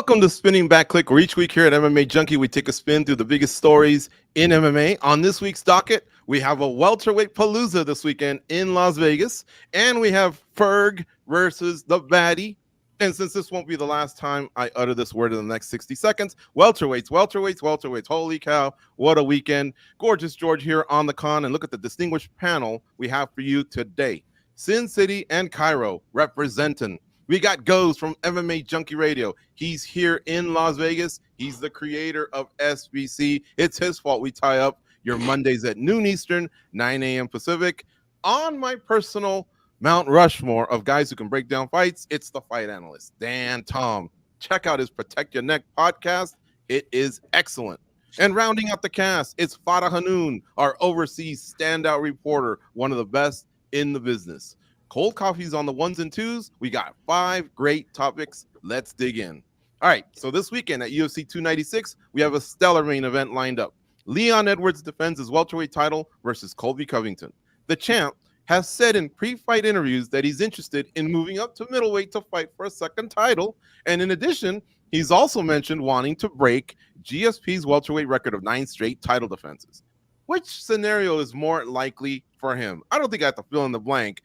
Welcome to Spinning Back Clique, where each week here at MMA Junkie, we take a spin through the biggest stories in MMA. On this week's docket, we have a welterweight palooza this weekend in Las Vegas, and we have Ferg versus the Paddy. And since this won't be the last time I utter this word in the next 60 seconds, welterweights, welterweights, welterweights. Holy cow, what a weekend. Gorgeous George here on the con, and look at the distinguished panel we have for you today. Sin City and Cairo representing. We got Goes from MMA Junkie Radio. He's here in Las Vegas. He's the creator of SBC. It's his fault we tie up your Mondays at noon Eastern, 9 a.m. Pacific. On my personal Mount Rushmore of guys who can break down fights, it's the fight analyst, Dan Tom. Check out his Protect Your Neck podcast. It is excellent. And rounding out the cast, it's Farah Hanoun, our overseas standout reporter, one of the best in the business. Cold coffee's on the ones and twos. We got 5 great topics. Let's dig in. All right, so this weekend at UFC 296, we have a stellar main event lined up. Leon Edwards defends his welterweight title versus Colby Covington. The champ has said in pre-fight interviews that he's interested in moving up to middleweight to fight for a second title. And in addition, he's also mentioned wanting to break GSP's welterweight record of 9 straight title defenses. Which scenario is more likely for him? I don't think I have to fill in the blank.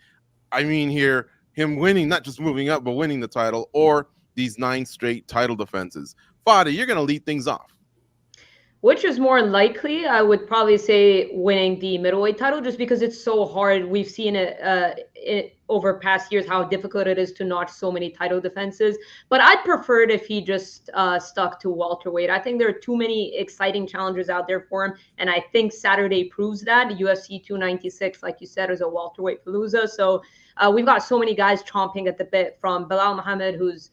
I mean here, him winning, not just moving up, but winning the title, or these 9 straight title defenses. Fada, you're going to lead things off. Which is more likely? I would probably say winning the middleweight title, just because it's so hard. We've seen it over past years how difficult it is to notch so many title defenses. But I'd prefer it if he just stuck to welterweight. I think there are too many exciting challenges out there for him, and I think Saturday proves that. UFC 296, like you said, is a welterweight palooza. So we've got so many guys chomping at the bit, from Belal Muhammad, who's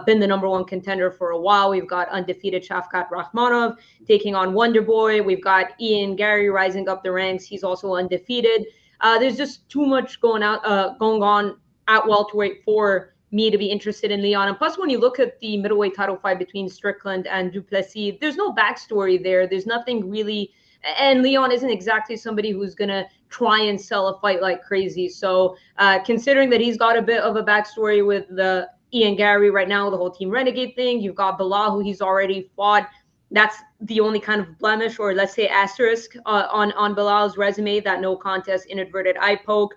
been the #1 contender for a while. We've got undefeated Shavkat Rakhmonov taking on Wonder Boy. We've got Ian Gary rising up the ranks. He's also undefeated. There's just too much going on at welterweight for me to be interested in Leon. And plus, when you look at the middleweight title fight between Strickland and Duplessis, there's no backstory there. There's nothing really. And Leon isn't exactly somebody who's going to try and sell a fight like crazy. So considering that he's got a bit of a backstory with the Ian Gary right now, the whole Team Renegade thing. You've got Belal, who he's already fought. That's the only kind of blemish, or let's say asterisk, on Belal's resume, that no contest inadvertent eye poke.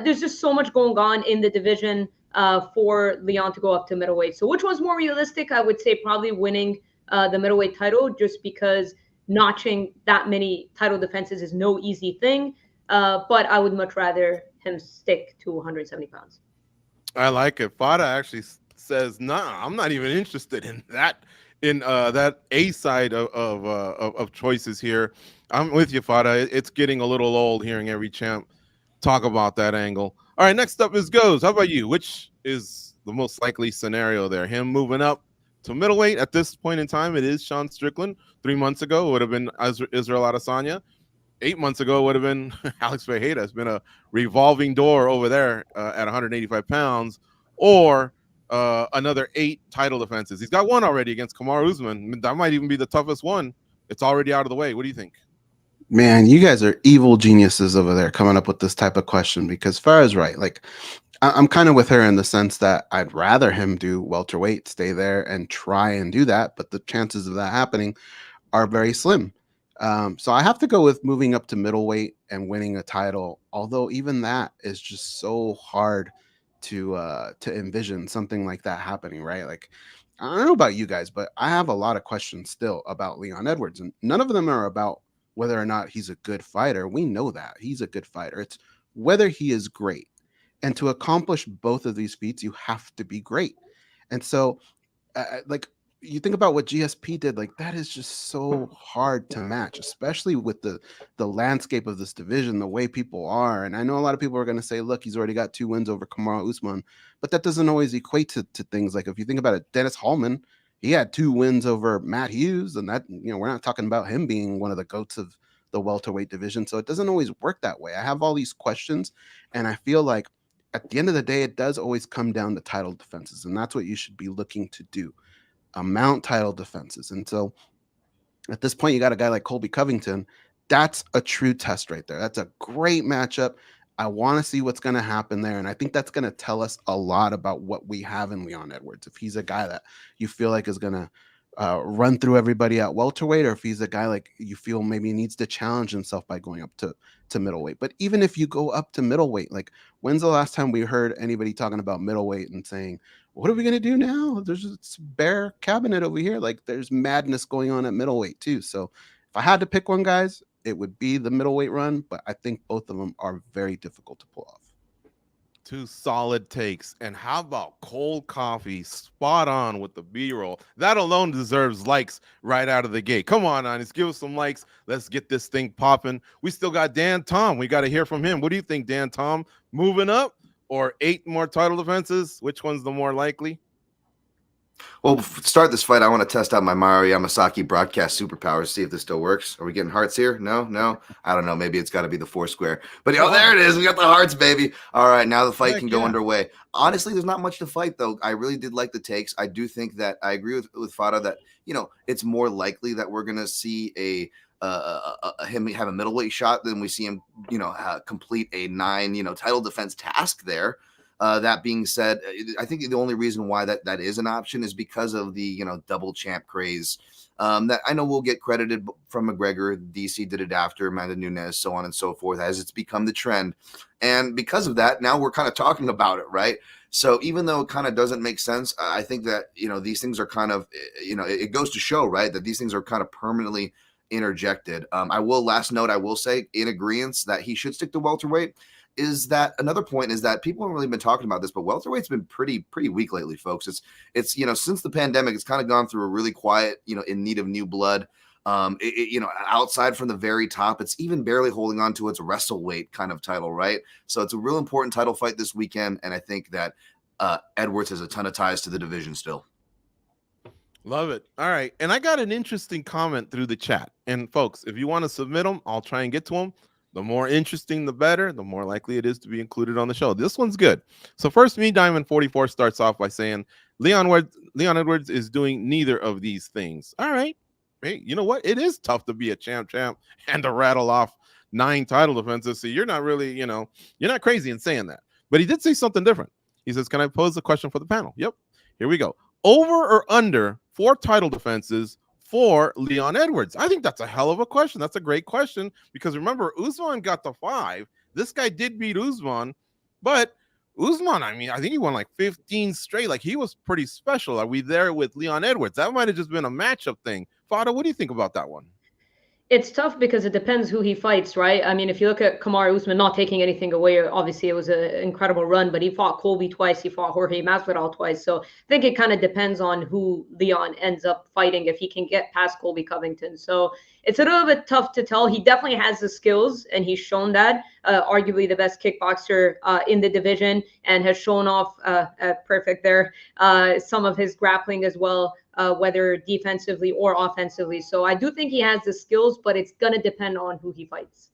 There's just so much going on in the division for Leon to go up to middleweight. So which one's more realistic? I would say probably winning the middleweight title, just because notching that many title defenses is no easy thing. But I would much rather him stick to 170 pounds. I like it. Fada actually says, "Nah, I'm not even interested in that. That A side of choices here." I'm with you, Fada. It's getting a little old hearing every champ talk about that angle. All right, next up is Goes. How about you? Which is the most likely scenario there? Him moving up to middleweight at this point in time? It is Sean Strickland. 3 months ago, it would have been Israel Adesanya. 8 months ago, it would have been Alex Fajeda. It's been a revolving door over there at 185 pounds, or another 8 title defenses. He's got 1 already against Kamaru Usman. That might even be the toughest one. It's already out of the way. What do you think? Man, you guys are evil geniuses over there coming up with this type of question, because Farah's right. Like, I'm kind of with her in the sense that I'd rather him do welterweight, stay there and try and do that, but the chances of that happening are very slim. So I have to go with moving up to middleweight and winning a title, although even that is just so hard to envision something like that happening, right? Like, I don't know about you guys, but I have a lot of questions still about Leon Edwards, and none of them are about whether or not he's a good fighter. We know that he's a good fighter. It's whether he is great. And to accomplish both of these feats, you have to be great. And so, like, you think about what GSP did, like, that is just so hard to match, especially with the landscape of this division, the way people are. And I know a lot of people are going to say, look, he's already got 2 wins over Kamaru Usman, but that doesn't always equate to things. Like, if you think about it, Dennis Hallman, he had 2 wins over Matt Hughes, and that, you know, we're not talking about him being one of the goats of the welterweight division. So it doesn't always work that way. I have all these questions, and I feel like at the end of the day, it does always come down to title defenses, and that's what you should be looking to do. Mount title defenses. And so at this point, you got a guy like Colby Covington. That's a true test right there. That's a great matchup. I want to see what's going to happen there. And I think that's going to tell us a lot about what we have in Leon Edwards. If he's a guy that you feel like is going to run through everybody at welterweight, or if he's a guy like you feel maybe needs to challenge himself by going up to middleweight. But even if you go up to middleweight, like when's the last time we heard anybody talking about middleweight and saying, what are we going to do now? There's this bare cabinet over here. Like there's madness going on at middleweight too. So if I had to pick one, guys, it would be the middleweight run, but I think both of them are very difficult to pull off. Two solid takes. And how about cold coffee? Spot on with the B-roll. That alone deserves likes right out of the gate. Come on, Honest. Give us some likes. Let's get this thing popping. We still got Dan Tom. We got to hear from him. What do you think, Dan Tom? Moving up or 8 more title defenses? Which one's the more likely? Well, to start this fight, I want to test out my Mario Yamasaki broadcast superpowers, see if this still works. Are we getting hearts here? No. I don't know. Maybe it's got to be the 4 square. But there it is. We got the hearts, baby. All right, now the fight can go underway. Honestly, there's not much to fight, though. I really did like the takes. I do think that I agree with Fada that, it's more likely that we're going to see him have a middleweight shot than we see him, complete a 9, title defense task there. That being said, I think the only reason why that is an option is because of the, double champ craze that I know will get credited from McGregor. DC did it after Amanda Nunes, so on and so forth, as it's become the trend. And because of that, now we're kind of talking about it, right? So even though it kind of doesn't make sense, I think that, these things are kind of, it goes to show, right, that these things are kind of permanently interjected. I will say in agreement that he should stick to welterweight. Is that another point is that people haven't really been talking about this, but welterweight's been pretty weak lately, folks. It's since the pandemic, it's kind of gone through a really quiet, in need of new blood. Outside from the very top, it's even barely holding on to its wrestleweight kind of title, right? So it's a real important title fight this weekend, and I think that Edwards has a ton of ties to the division still. Love it. All right, and I got an interesting comment through the chat. And folks, if you want to submit them, I'll try and get to them. The more interesting, the better. The more likely it is to be included on the show. This one's good. So first, Me Diamond 44 starts off by saying, Leon Edwards is doing neither of these things. All right. Hey, you know what? It is tough to be a champ and to rattle off 9 title defenses. So you're not really, you're not crazy in saying that. But he did say something different. He says, can I pose a question for the panel? Yep. Here we go. Over or under 4 title defenses for Leon Edwards? I think that's a hell of a question. That's a great question because remember, Usman got to 5. This guy did beat Usman, but Usman, I think he won like 15 straight. Like he was pretty special. Are we there with Leon Edwards? That might have just been a matchup thing. Fada, what do you think about that one? It's tough because it depends who he fights, right? I mean, if you look at Kamaru Usman, not taking anything away, obviously it was an incredible run, but he fought Colby twice, he fought Jorge Masvidal twice. So I think it kind of depends on who Leon ends up fighting, if he can get past Colby Covington. So it's a little bit tough to tell. He definitely has the skills, and he's shown that. Arguably the best kickboxer in the division, and has shown off perfect there. Some of his grappling as well. Whether defensively or offensively. So I do think he has the skills, but it's going to depend on who he fights.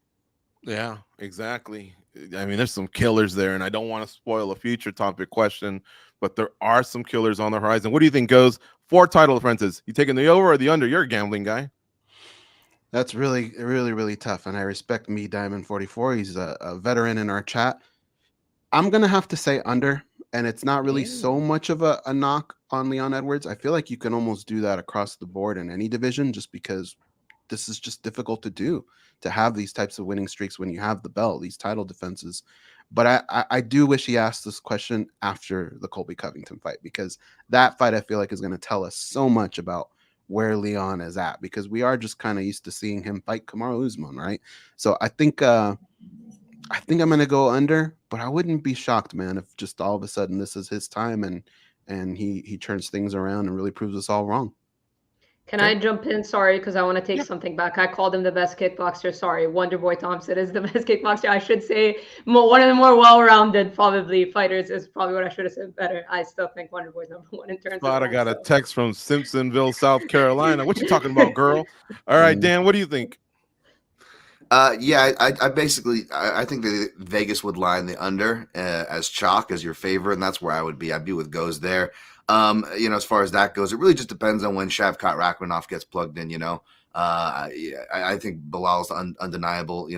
Yeah, exactly. I mean, there's some killers there, and I don't want to spoil a future topic question, but there are some killers on the horizon. What do you think goes 4 title defenses? You taking the over or the under? You're a gambling guy. That's really, really, really tough, and I respect Me Diamond 44. He's a veteran in our chat. I'm going to have to say under. And it's not really so much of a knock on Leon Edwards. I feel like you can almost do that across the board in any division just because this is just difficult to do, to have these types of winning streaks when you have the belt, these title defenses. But I do wish he asked this question after the Colby Covington fight, because that fight I feel like is going to tell us so much about where Leon is at, because we are just kind of used to seeing him fight Kamaru Usman, right? So I think I'm going to go under, but I wouldn't be shocked, man, if just all of a sudden this is his time and he turns things around and really proves us all wrong. Can I jump in? Sorry, because I want to take something back. I called him the best kickboxer. Sorry, Wonderboy Thompson is the best kickboxer. I should say one of the more well-rounded, probably, fighters is probably what I should have said better. I still think Wonderboy's #1 in terms of. I got a text from Simpsonville, South Carolina. What you talking about, girl? All right, Dan, what do you think? I think that Vegas would line the under as chalk as your favorite, and that's where I would be. I'd be with Goes there. As far as that goes, it really just depends on when Shavkat Rakhmonov gets plugged in. I think Bilal's undeniable,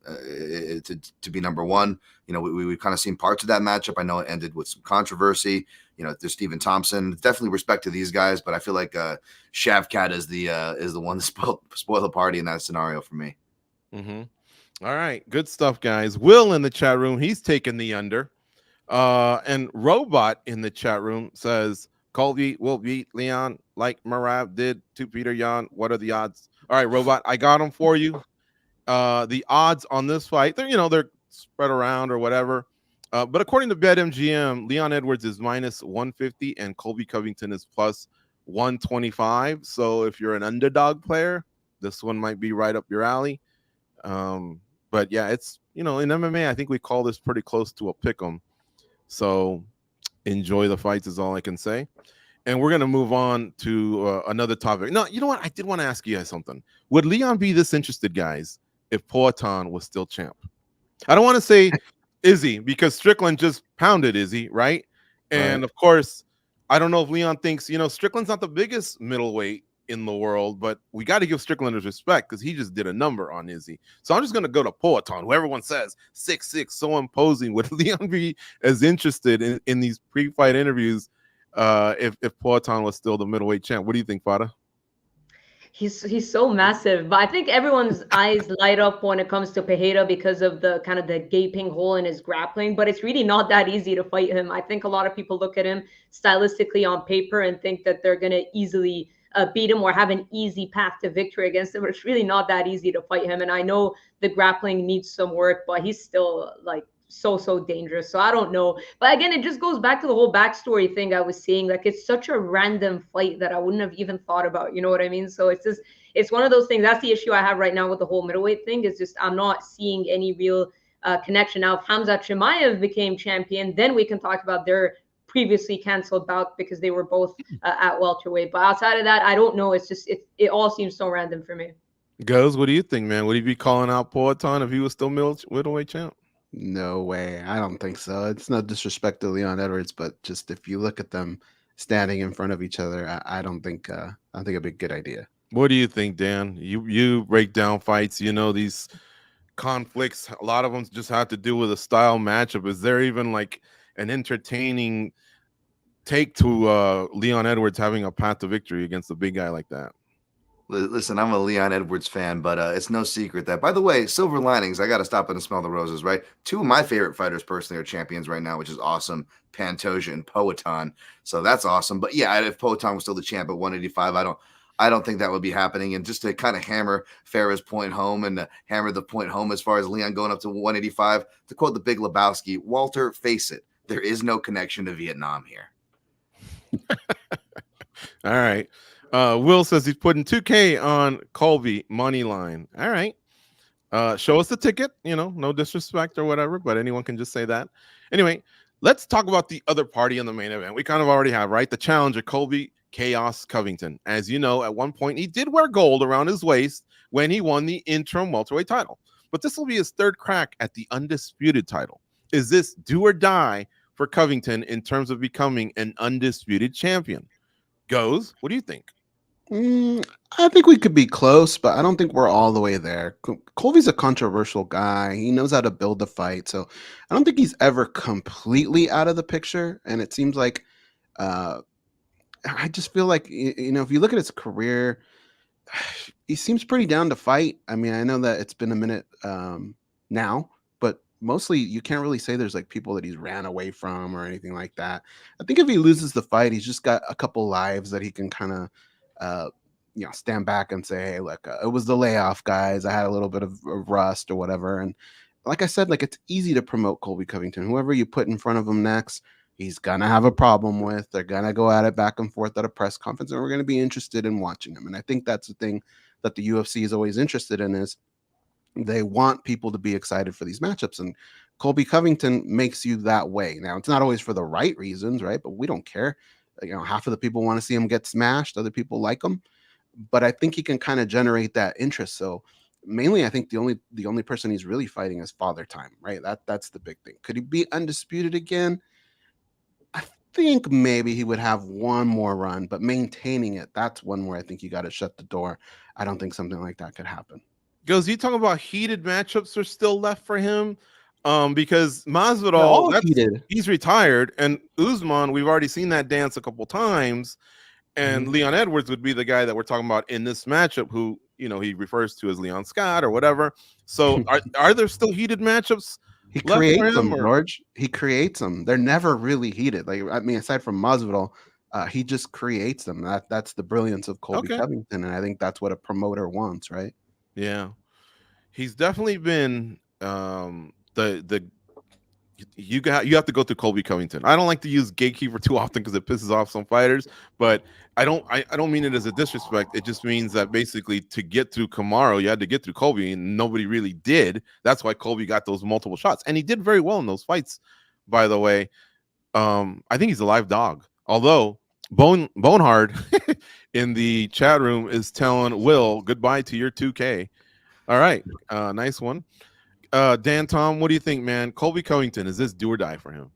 to be number one. You know, we've kind of seen parts of that matchup. I know it ended with some controversy. You know, there's Stephen Thompson. Definitely respect to these guys, but I feel like Shavkat is the one to spoil the party in that scenario for me. Mm-hmm. All right, good stuff, guys. Will in the chat room, he's taking the under. And Robot in the chat room says Colby will beat Leon like Marab did to Peter Yan. What are the odds? All right, Robot, I got them for you. The odds on this fight, they're spread around or whatever. But according to BetMGM, Leon Edwards is minus 150 and Colby Covington is plus 125. So if you're an underdog player, this one might be right up your alley. But yeah, it's, in MMA, I think we call this pretty close to a pick 'em. So enjoy the fights is all I can say. And we're going to move on to another topic. No, you know what? I did want to ask you guys something. Would Leon be this interested, guys, if Poatan was still champ? I don't want to say Izzy because Strickland just pounded Izzy, right? And of course, I don't know if Leon thinks, Strickland's not the biggest middleweight in the world, but we got to give Strickland his respect because he just did a number on Izzy. So I'm just going to go to Poatan, who everyone says 6'6", so imposing. Would Leon be as interested in these pre-fight interviews if Poatan was still the middleweight champ? What do you think, Fada? He's so massive, but I think everyone's eyes light up when it comes to Pereira because of the kind of the gaping hole in his grappling, but it's really not that easy to fight him. I think a lot of people look at him stylistically on paper and think that they're going to easily beat him or have an easy path to victory against him, but it's really not that easy to fight him. And I know the grappling needs some work, but he's still like so dangerous. So I don't know. But again, it just goes back to the whole backstory thing I was saying. Like, it's such a random fight that I wouldn't have even thought about. You know what I mean? So it's one of those things. That's the issue I have right now with the whole middleweight thing, is just I'm not seeing any real connection. Now, if Khamzat Chimaev became champion, then we can talk about their previously canceled bout because they were both at welterweight. But outside of that, I don't know. It's just it all seems so random for me. Goes, what do you think, man? Would he be calling out Poatan if he was still middleweight champ? No way. I don't think so. It's no disrespect to Leon Edwards, but just if you look at them standing in front of each other, I don't think it'd be a good idea. What do you think, Dan? You break down fights, these conflicts. A lot of them just have to do with a style matchup. Is there even like an entertaining take to Leon Edwards having a path to victory against a big guy like that? Listen, I'm a Leon Edwards fan, but it's no secret that, by the way, silver linings, I got to stop and smell the roses, right? Two of my favorite fighters personally are champions right now, which is awesome. Pantoja and Poatan. So that's awesome. But yeah, if Poatan was still the champ at 185, I don't think that would be happening. And just to kind of hammer Farah's point home and hammer the point home as far as Leon going up to 185, to quote the Big Lebowski, Walter, face it, there is no connection to Vietnam here. All right. Will says he's putting 2K on Colby money line. All right. Show us the ticket, no disrespect or whatever, but anyone can just say that. Anyway, let's talk about the other party in the main event. We kind of already have, right? The challenger, Colby Chaos Covington. As you know, at one point, he did wear gold around his waist when he won the interim welterweight title. But this will be his third crack at the undisputed title. Is this do or die for Covington in terms of becoming an undisputed champion? Goes, what do you think? I think we could be close, but I don't think we're all the way there. Colby's a controversial guy. He knows how to build the fight. So I don't think he's ever completely out of the picture. And it seems like I just feel like, if you look at his career, he seems pretty down to fight. I mean, I know that it's been a minute now, but mostly you can't really say there's like people that he's ran away from or anything like that. I think if he loses the fight, he's just got a couple lives that he can kind of stand back and say, hey, look, it was the layoff, guys. I had a little bit of rust or whatever. And like I said, like, it's easy to promote Colby Covington. Whoever you put in front of him next, he's gonna have a problem with. They're gonna go at it back and forth at a press conference, and we're gonna be interested in watching him. And I think that's the thing that the UFC is always interested in, is they want people to be excited for these matchups. And Colby Covington makes you that way. Now, it's not always for the right reasons, right? But we don't care. Half of the people want to see him get smashed. Other people like him. But I think he can kind of generate that interest. So mainly, I think the only person he's really fighting is Father Time, right? That's the big thing. Could he be undisputed again? I think maybe he would have one more run, but maintaining it, that's one where I think you got to shut the door. I don't think something like that could happen. Goes, you talking about heated matchups are still left for him? Because They're Masvidal, all heated. he's retired, and Usman, we've already seen that dance a couple times, and Leon Edwards would be the guy that we're talking about in this matchup, who he refers to as Leon Scott or whatever. So are there still heated matchups He left for creates him? them, George. He creates them. They're never really heated. Like, I mean, aside from Masvidal, he just creates them. That's the brilliance of Colby Okay. Covington, and I think that's what a promoter wants, right? Yeah, he's definitely been the you have to go through Colby Covington. I don't like to use gatekeeper too often because it pisses off some fighters, but I don't mean it as a disrespect. It just means that basically to get through Kamaru, you had to get through Colby, and nobody really did. That's why Colby got those multiple shots, and he did very well in those fights. By the way, I think he's a live dog. Although Bonehard in the chat room is telling Will goodbye to your 2K. All right, nice one. Dan, Tom, what do you think, man? Colby Covington, is this do or die for him?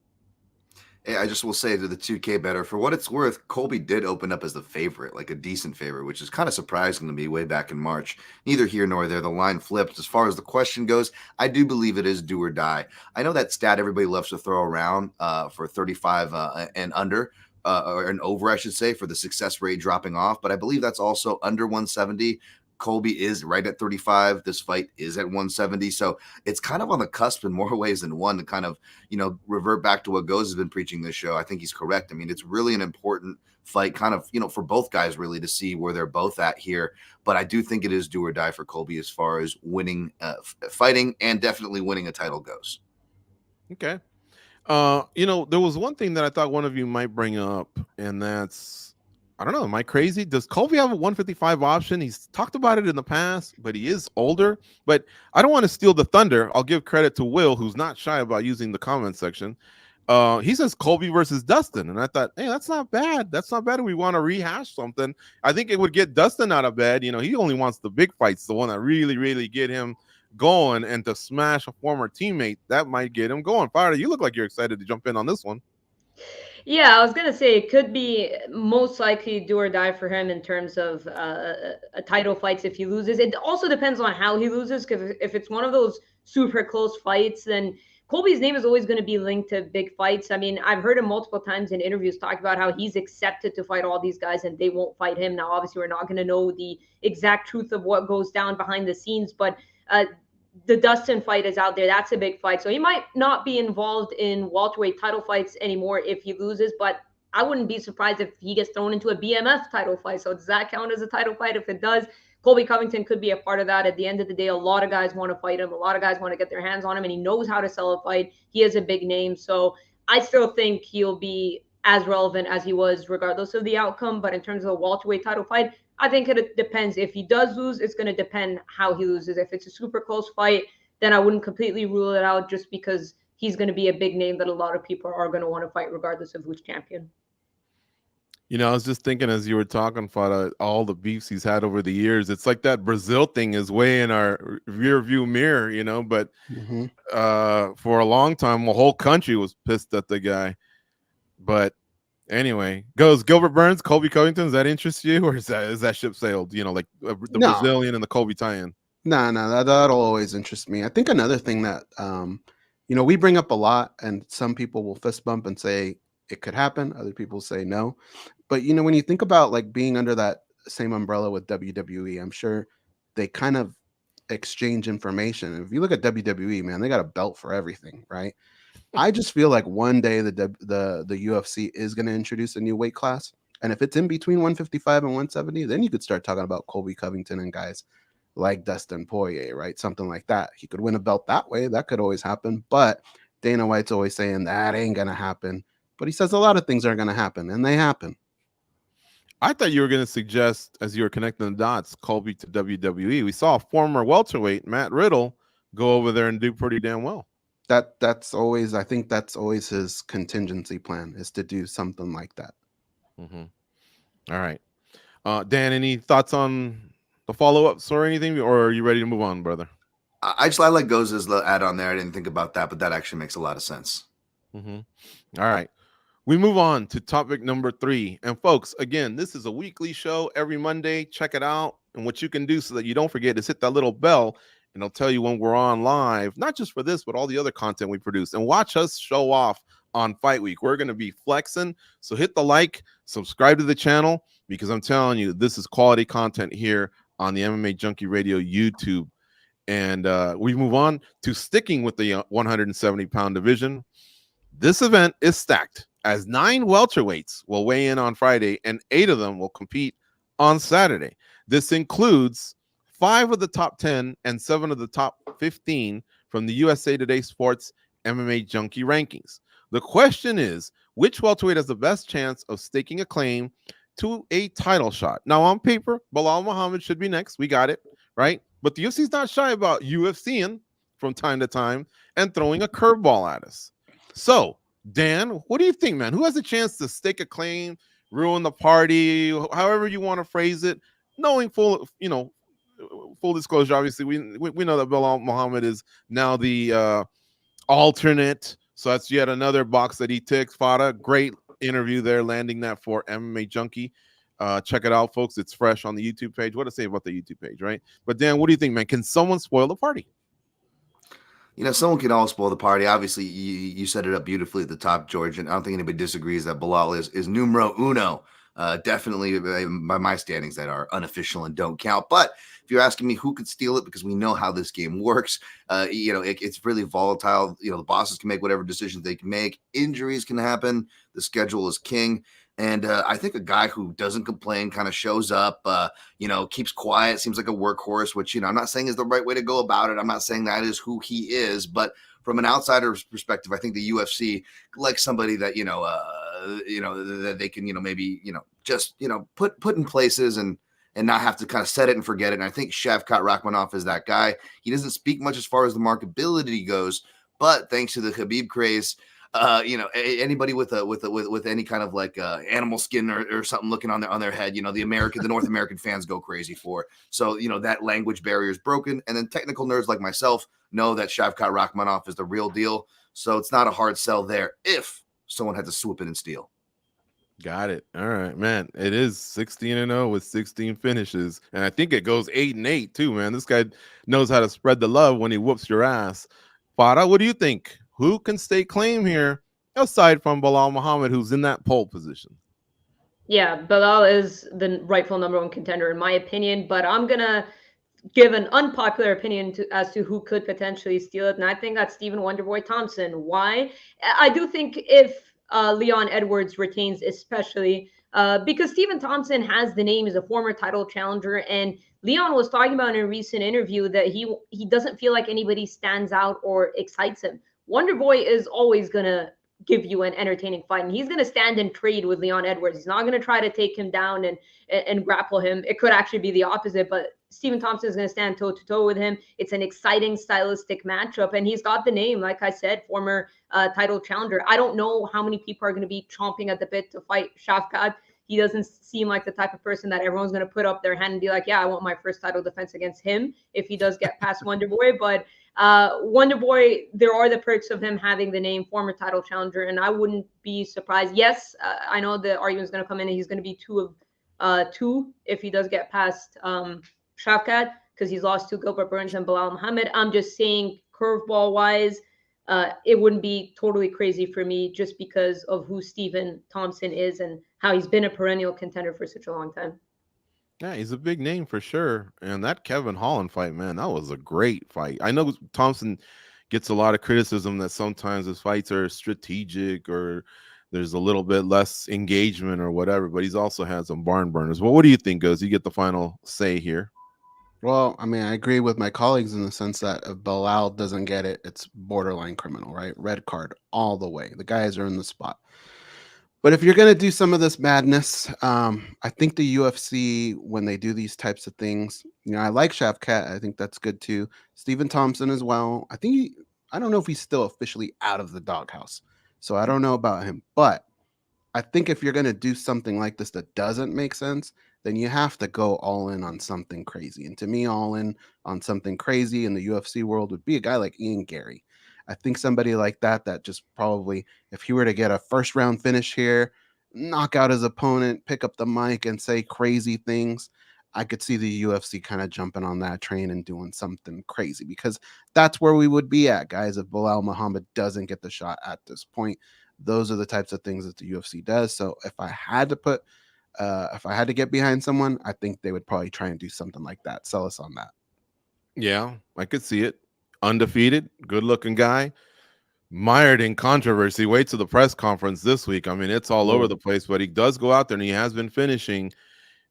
Hey, I just will say to the 2K better, for what it's worth, Colby did open up as the favorite, like a decent favorite, which is kind of surprising to me way back in March. Neither here nor there. The line flipped. As far as the question goes, I do believe it is do or die. I know that stat everybody loves to throw around for 35 and under, or an over, I should say, for the success rate dropping off. But I believe that's also under 170. Colby is right at 35. This fight is at 170. So it's kind of on the cusp in more ways than one to kind of, revert back to what Goes has been preaching this show. I think he's correct. I mean, it's really an important fight kind of, for both guys really to see where they're both at here. But I do think it is do or die for Colby as far as winning, fighting, and definitely winning a title goes. Okay. There was one thing that I thought one of you might bring up, and that's, I don't know, am I crazy? Does Colby have a 155 option? He's talked about it in the past, but he is older. But I don't want to steal the thunder. I'll give credit to Will, who's not shy about using the comment section. He says Colby versus Dustin, and I thought, hey, that's not bad. That's not bad if we want to rehash something. I think it would get Dustin out of bed. He only wants the big fights, the one that really, really get him going, and to smash a former teammate, that might get him going. Paddy, you look like you're excited to jump in on this one. Yeah, I was going to say it could be most likely do or die for him in terms of a title fights if he loses. It also depends on how he loses, because if it's one of those super close fights, then Colby's name is always going to be linked to big fights. I mean, I've heard him multiple times in interviews talk about how he's accepted to fight all these guys and they won't fight him. Now, obviously, we're not going to know the exact truth of what goes down behind the scenes, but the Dustin fight is out there. That's a big fight. So he might not be involved in welterweight title fights anymore if he loses, but I wouldn't be surprised if he gets thrown into a BMF title fight. So does that count as a title fight? If it does, Colby Covington could be a part of that. At the end of the day, a lot of guys want to fight him. A lot of guys want to get their hands on him, and he knows how to sell a fight. He is a big name. So I still think he'll be as relevant as he was regardless of the outcome. But in terms of a welterweight title fight, I think it depends. If he does lose, it's going to depend how he loses. If it's a super close fight, then I wouldn't completely rule it out, just because he's going to be a big name that a lot of people are going to want to fight regardless of who's champion. I was just thinking as you were talking, Fada, all the beefs he's had over the years. It's like that Brazil thing is way in our rear view mirror, but for a long time, the whole country was pissed at the guy. But anyway, goes Gilbert Burns, Colby Covington. Does that interest you, or is that ship sailed? Like the Brazilian and the Colby tie-in. No, that'll always interest me. I think another thing that we bring up a lot, and some people will fist bump and say it could happen. Other people say no. But when you think about like being under that same umbrella with WWE, I'm sure they kind of exchange information. If you look at WWE, man, they got a belt for everything, right? I just feel like one day the UFC is going to introduce a new weight class, and if it's in between 155 and 170, then you could start talking about Colby Covington and guys like Dustin Poirier, right? Something like that. He could win a belt that way. That could always happen. But Dana White's always saying that ain't going to happen. But he says a lot of things are going to happen, and they happen. I thought you were going to suggest, as you were connecting the dots, Colby to WWE. We saw a former welterweight, Matt Riddle, go over there and do pretty damn well. That's always, I think that's always his contingency plan, is to do something like that. Mm-hmm. All right. Dan, any thoughts on the follow-ups or anything, or are you ready to move on, brother? I like Goz's add on there. I didn't think about that, but that actually makes a lot of sense. Mm-hmm. All right. We move on to topic number 3. And folks, again, this is a weekly show every Monday. Check it out. And what you can do so that you don't forget is hit that little bell, and it'll tell you when we're on live, not just for this, but all the other content we produce. And watch us show off on Fight Week. We're going to be flexing. So hit the like, subscribe to the channel, because I'm telling you, this is quality content here on the MMA Junkie Radio YouTube. And we move on to sticking with the 170-pound division. This event is stacked, as 9 welterweights will weigh in on Friday, and 8 of them will compete on Saturday. This includes 5 of the top 10 and 7 of the top 15 from the USA Today Sports MMA Junkie rankings. The question is, which welterweight has the best chance of staking a claim to a title shot? Now, on paper, Belal Muhammad should be next. We got it, right? But the UFC is not shy about UFCing from time to time and throwing a curveball at us. So, Dan, what do you think, man? Who has a chance to stake a claim, ruin the party, however you want to phrase it, knowing full disclosure, obviously, we know that Belal Muhammad is now the alternate. So that's yet another box that he ticks. Fada, great interview there, landing that for MMA Junkie. Check it out, folks. It's fresh on the YouTube page. What to say about the YouTube page, right? But Dan, what do you think, man? Can someone spoil the party? You know, someone can all spoil the party. Obviously, you set it up beautifully at the top, George, and I don't think anybody disagrees that Belal is numero uno. Definitely by my standings that are unofficial and don't count. But if you're asking me who could steal it, because we know how this game works, it's really volatile. You know, the bosses can make whatever decisions they can make. Injuries can happen. The schedule is king. And I think a guy who doesn't complain, kind of shows up, keeps quiet, seems like a workhorse, which, I'm not saying is the right way to go about it. I'm not saying that is who he is, but from an outsider's perspective, I think the UFC likes somebody that, that they can, maybe, put in places and not have to kind of set it and forget it. And I think Shavkat Rakhmonov is that guy. He doesn't speak much as far as the marketability goes, but thanks to the Khabib craze, anybody with any kind of like animal skin or something looking on their head, the North American fans go crazy for. So, that language barrier is broken. And then technical nerds like myself know that Shavkat Rakhmonov is the real deal. So it's not a hard sell there if someone had to swoop in and steal. Got it. All right, man. It is 16-0 with 16 finishes. And I think it goes 8-8 too, man. This guy knows how to spread the love when he whoops your ass. Fada, what do you think? Who can stake claim here aside from Belal Muhammad, who's in that pole position? Yeah, Belal is the rightful number 1 contender in my opinion, but I'm going to give an unpopular opinion as to who could potentially steal it. And I think that's Stephen Wonderboy Thompson. Why? I do think if Leon Edwards retains, especially because Stephen Thompson has the name, is a former title challenger, and Leon was talking about in a recent interview that he doesn't feel like anybody stands out or excites him. Wonderboy is always going to give you an entertaining fight, and he's going to stand and trade with Leon Edwards. He's not going to try to take him down and grapple him. It could actually be the opposite, but Stephen Thompson is going to stand toe-to-toe with him. It's an exciting stylistic matchup, and he's got the name, like I said, former title challenger. I don't know how many people are going to be chomping at the bit to fight Shavkat. He doesn't seem like the type of person that everyone's going to put up their hand and be like, yeah, I want my first title defense against him if he does get past Wonderboy. But Wonderboy, there are the perks of him having the name former title challenger, and I wouldn't be surprised. Yes, I know the argument's going to come in and he's going to be 2 of 2 if he does get past Shavkat, because he's lost to Gilbert Burns and Belal Muhammad. I'm just saying, curveball wise, it wouldn't be totally crazy for me just because of who Stephen Thompson is and how he's been a perennial contender for such a long time. Yeah, he's a big name for sure. And that Kevin Holland fight, man, that was a great fight. I know Thompson gets a lot of criticism that sometimes his fights are strategic or there's a little bit less engagement or whatever, but he's also had some barn burners. Well, what do you think, Goes? You get the final say here. Well, I mean, I agree with my colleagues in the sense that if Belal doesn't get it, it's borderline criminal, right? Red card all the way. The guys are in the spot. But if you're going to do some of this madness, I think the UFC, when they do these types of things, I like Shavkat. I think that's good too. Stephen Thompson as well. I don't know if he's still officially out of the doghouse. So I don't know about him. But I think if you're going to do something like this that doesn't make sense, then you have to go all in on something crazy. And to me, all in on something crazy in the UFC world would be a guy like Ian Gary. I think somebody like that just probably, if he were to get a first round finish here, knock out his opponent, pick up the mic and say crazy things, I could see the UFC kind of jumping on that train and doing something crazy, because that's where we would be at, guys, if Belal Muhammad doesn't get the shot at this point. Those are the types of things that the UFC does. So if I had to get behind someone, I think they would probably try and do something like that. Sell us on that. Yeah, I could see it. Undefeated, good-looking guy, mired in controversy. Wait till the press conference this week. I mean, it's all over the place, but he does go out there and he has been finishing.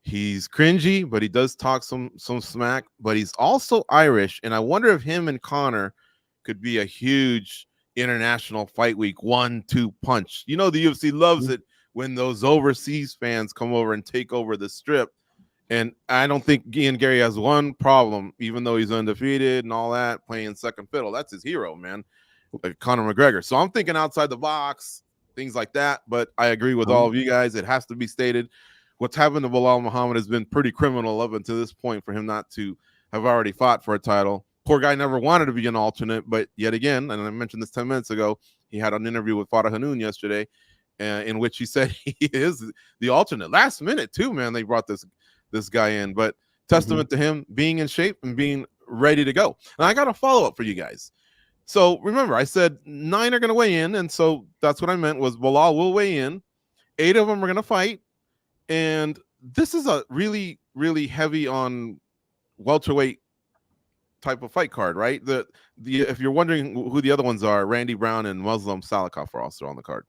He's cringy, but he does talk some smack, but he's also Irish. And I wonder if him and Conor could be a huge international fight week 1-2 punch. You know, the UFC loves it when those overseas fans come over and take over the strip. And I don't think Ian Gary has one problem, even though he's undefeated and all that, playing second fiddle. That's his hero, man, like Conor McGregor. So I'm thinking outside the box, things like that. But I agree with all of you guys. It has to be stated. What's happened to Belal Muhammad has been pretty criminal up until this point for him not to have already fought for a title. Poor guy never wanted to be an alternate, but yet again, and I mentioned this 10 minutes ago, he had an interview with Farah Hanoun yesterday in which he said he is the alternate. Last minute, too, man, they brought this guy in, but testament to him being in shape and being ready to go. And I got a follow-up for you guys. So remember, I said 9 are going to weigh in, and so that's what I meant was Belal will weigh in. 8 of them are going to fight. And this is a really, really heavy on welterweight type of fight card, right? If you're wondering who the other ones are, Randy Brown and Muslim Salikov are also on the card.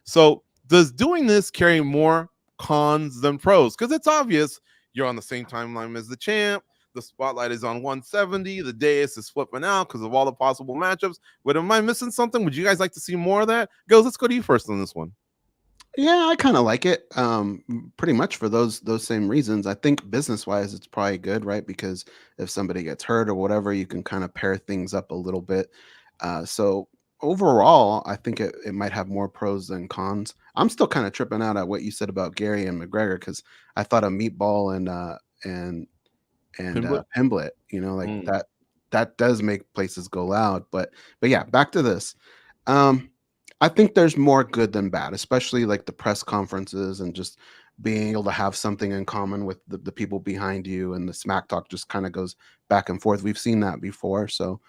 So does doing this carry more cons than pros? Because it's obvious you're on the same timeline as the champ. The spotlight is on 170. The dais is flipping out because of all the possible matchups. But am I missing something? Would you guys like to see more of that? Goes, let's go to you first on this one. Yeah, I kind of like it. Pretty much for those same reasons. I think business-wise, it's probably good, right? Because if somebody gets hurt or whatever, you can kind of pair things up a little bit. So overall, I think it might have more pros than cons. I'm still kind of tripping out at what you said about Gary and McGregor, because I thought a Meatball and Pimblett, you know, like that does make places go loud. But yeah, back to this. I think there's more good than bad, especially like the press conferences and just being able to have something in common with the people behind you, and the smack talk just kind of goes back and forth. We've seen that before. So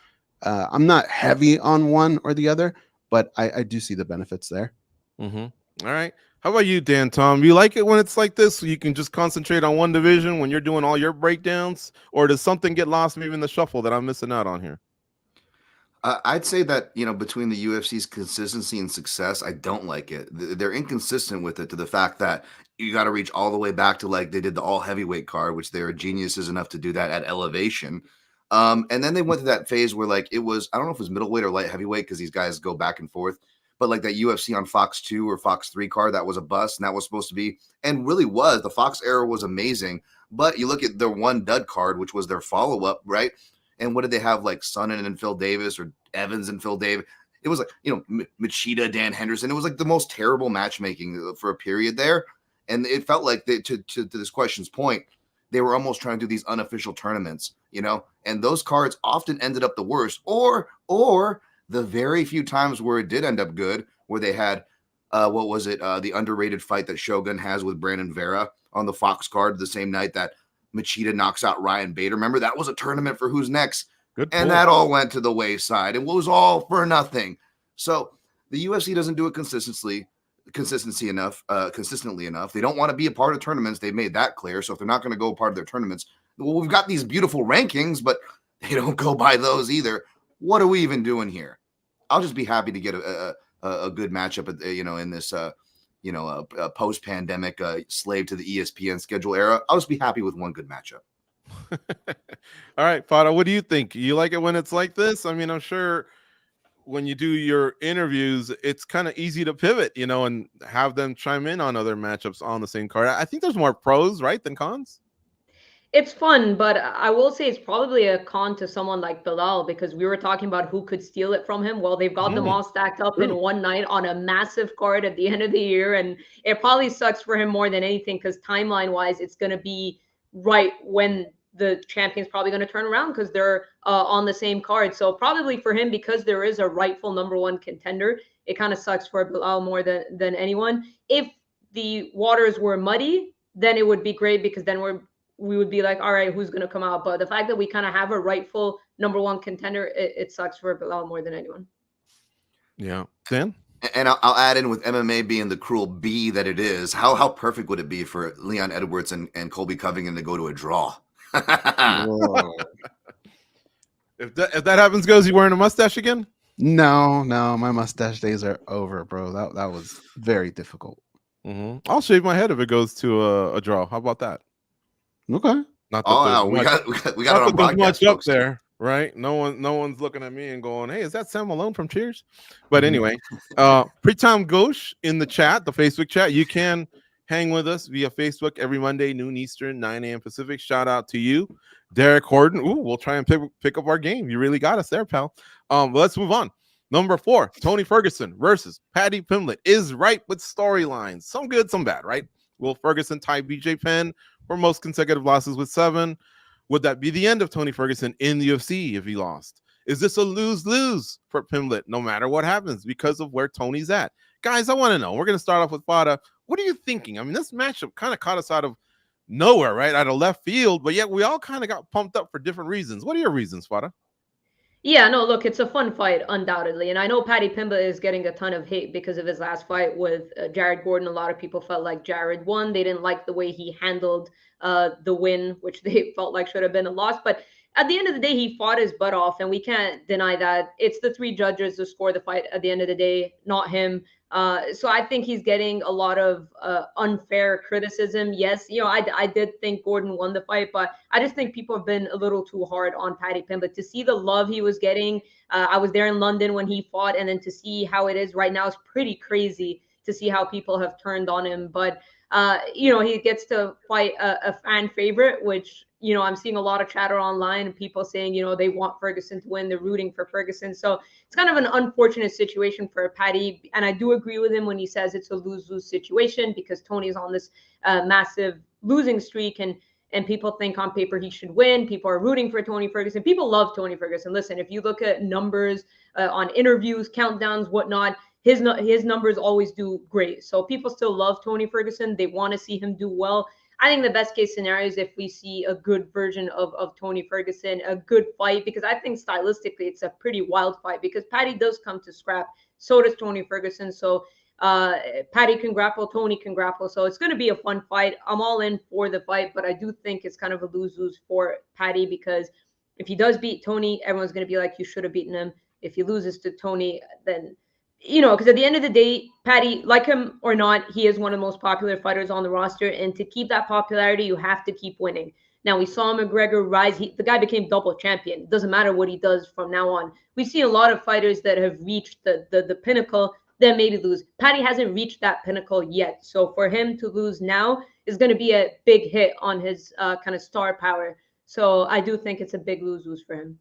I'm not heavy on one or the other, but I do see the benefits there. All right. How about you, Dan Tom? You like it when it's like this, so you can just concentrate on one division when you're doing all your breakdowns, or does something get lost maybe in the shuffle that I'm missing out on here? I'd say that, you know, between the UFC's consistency and success, I don't like it. They're inconsistent with it, to the fact that you got to reach all the way back to, like, they did the all heavyweight card, which they're geniuses enough to do that at Elevation. And then they went to that phase where, like, it was, I don't know if it was middleweight or light heavyweight, because these guys go back and forth, but like that UFC on Fox 2 or Fox 3 card, that was a bust, and that was supposed to be, and really was, the Fox era was amazing. But you look at their one dud card, which was their follow-up, right? And what did they have, like Sonnen and Phil Davis, or Evans and Phil Davis? It was like, you know, Machida, Dan Henderson. It was like the most terrible matchmaking for a period there. And it felt like, to this question's point, they were almost trying to do these unofficial tournaments, you know, and those cards often ended up the worst, or the very few times where it did end up good, where they had, what was it? The underrated fight that Shogun has with Brandon Vera on the Fox card the same night that Machida knocks out Ryan Bader. Remember, that was a tournament for who's next. Good and point. that all went to the wayside. It was all for nothing. So the UFC doesn't do it consistently enough. They don't want to be a part of tournaments. They've made that clear. So if they're not going to go part of their tournaments, well, we've got these beautiful rankings, but they don't go by those either. What are we even doing here? I'll just be happy to get a good matchup, you know, in this, you know, a post-pandemic slave to the ESPN schedule era. I'll just be happy with one good matchup. All right, Fada, what do you think? You like it when it's like this? I mean, I'm sure when you do your interviews, it's kind of easy to pivot, you know, and have them chime in on other matchups on the same card. I think there's more pros, right, than cons? It's fun, but I will say it's probably a con to someone like Belal, because we were talking about who could steal it from him. Well, they've got them all stacked up in one night on a massive card at the end of the year, and it probably sucks for him more than anything, because timeline-wise, it's going to be right when the champion's probably going to turn around because they're on the same card. So probably for him, because there is a rightful #1 contender, it kind of sucks for Bilal more than anyone. If the waters were muddy, then it would be great because then we would be like, all right, who's going to come out? But the fact that we kind of have a rightful #1 contender, it sucks for Bilal more than anyone. Yeah. Dan? And I'll add in with MMA being the cruel bee that it is. How perfect would it be for Leon Edwards and Colby Covington to go to a draw? If that happens, goes, you wearing a mustache again? No, my mustache days are over, bro. That was very difficult. Mm-hmm. I'll shave my head if it goes to a draw. How about that? Okay. Not that Oh, we got it on broadcast, much up folks. there, right? No one's looking at me and going, "Hey, is that Sam Malone from Cheers?" But anyway, Pritam Ghosh in the chat, the Facebook chat. You can hang with us via Facebook every Monday, noon Eastern, 9 a.m. Pacific. Shout out to you, Derek Horton. Ooh, we'll try and pick up our game. You really got us there, pal. Let's move on. Number 4, Tony Ferguson versus Paddy Pimblett is ripe with storylines. Some good, some bad, right? Will Ferguson tie BJ Penn for most consecutive losses with 7? Would that be the end of Tony Ferguson in the UFC if he lost? Is this a lose-lose for Pimblett no matter what happens because of where Tony's at? Guys, I want to know. We're going to start off with Fada. What are you thinking? I mean, this matchup kind of caught us out of nowhere, right? Out of left field, but yet we all kind of got pumped up for different reasons. What are your reasons, Fada? Yeah, no, look, it's a fun fight, undoubtedly. And I know Paddy Pimblett is getting a ton of hate because of his last fight with Jared Gordon. A lot of people felt like Jared won. They didn't like the way he handled the win, which they felt like should have been a loss. But at the end of the day, he fought his butt off, and we can't deny that. It's the 3 judges who score the fight at the end of the day, not him. So I think he's getting a lot of unfair criticism. Yes, I did think Gordon won the fight, but I just think people have been a little too hard on Paddy Pimblett. To see the love he was getting, I was there in London when he fought, and then to see how it is right now is pretty crazy to see how people have turned on him. But he gets to fight a fan favorite, which I'm seeing a lot of chatter online and people saying, they want Ferguson to win. They're rooting for Ferguson. So it's kind of an unfortunate situation for Paddy. And I do agree with him when he says it's a lose-lose situation because Tony's on this massive losing streak and people think on paper he should win. People are rooting for Tony Ferguson. People love Tony Ferguson. Listen, if you look at numbers on interviews, countdowns, whatnot, his numbers always do great. So people still love Tony Ferguson. They want to see him do well. I think the best case scenario is if we see a good version of Tony Ferguson, a good fight, because I think stylistically it's a pretty wild fight because Paddy does come to scrap. So does Tony Ferguson. So Paddy can grapple, Tony can grapple. So it's going to be a fun fight. I'm all in for the fight, but I do think it's kind of a lose-lose for Paddy because if he does beat Tony, everyone's going to be like, you should have beaten him. If he loses to Tony, then because at the end of the day, Paddy, like him or not, he is one of the most popular fighters on the roster. And to keep that popularity, you have to keep winning. Now, we saw McGregor rise. The guy became double champion. It doesn't matter what he does from now on. We see a lot of fighters that have reached the pinnacle, then maybe lose. Paddy hasn't reached that pinnacle yet. So for him to lose now is going to be a big hit on his kind of star power. So I do think it's a big lose-lose for him.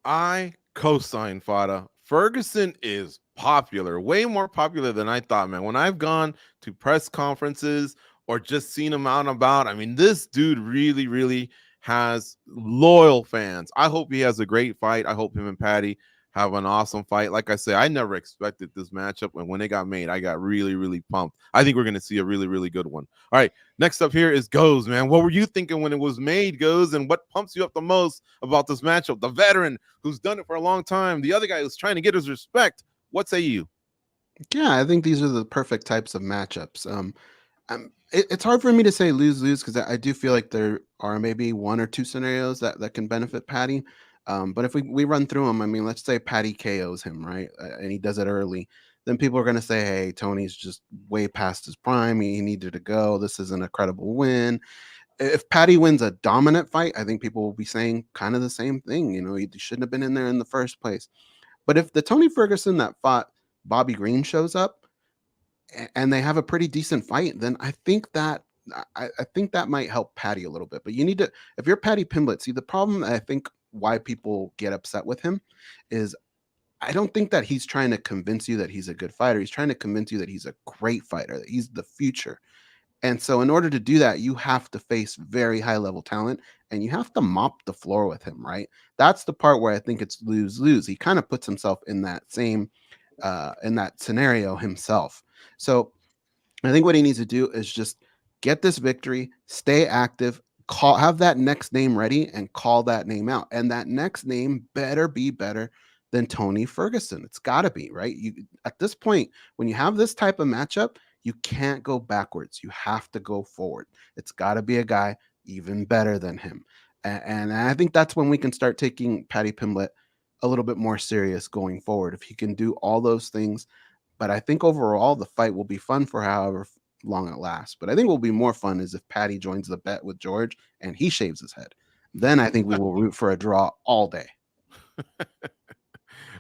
I co-sign Fada. Ferguson is popular, way more popular than I thought, man. When I've gone to press conferences or just seen him out and about, I mean, this dude really, really has loyal fans. I hope he has a great fight. I hope him and Paddy have an awesome fight. Like I say, I never expected this matchup, and when it got made, I got really, really pumped. I think we're going to see a really, really good one. All right, next up here is Goes, man. What were you thinking when it was made, Goes, and what pumps you up the most about this matchup? The veteran who's done it for a long time, the other guy who's trying to get his respect. What say you? Yeah, I think these are the perfect types of matchups. It's hard for me to say lose-lose because I do feel like there are maybe 1 or 2 scenarios that can benefit Paddy. But if we run through them, I mean, let's say Paddy KOs him, right? And he does it early. Then people are going to say, hey, Tony's just way past his prime. He needed to go. This isn't a credible win. If Paddy wins a dominant fight, I think people will be saying kind of the same thing. He shouldn't have been in there in the first place. But if the Tony Ferguson that fought Bobby Green shows up and they have a pretty decent fight, then I think that might help Paddy a little bit. But you need to, if you're Paddy Pimblett, see the problem, I think, why people get upset with him is I don't think that he's trying to convince you that he's a good fighter. He's trying to convince you that he's a great fighter, that he's the future. And so in order to do that, you have to face very high level talent and you have to mop the floor with him, right? That's the part where I think it's lose-lose. He kind of puts himself in that same in that scenario himself. So I think what he needs to do is just get this victory, stay active, have that next name ready and call that name out. And that next name better be better than Tony Ferguson. It's got to be, right? You at this point, when you have this type of matchup, you can't go backwards. You have to go forward. It's got to be a guy even better than him. And I think that's when we can start taking Paddy Pimblett a little bit more serious going forward. If he can do all those things, but I think overall the fight will be fun for however long it lasts. But I think what will be more fun is if Paddy joins the bet with George and he shaves his head. Then I think we will root for a draw all day.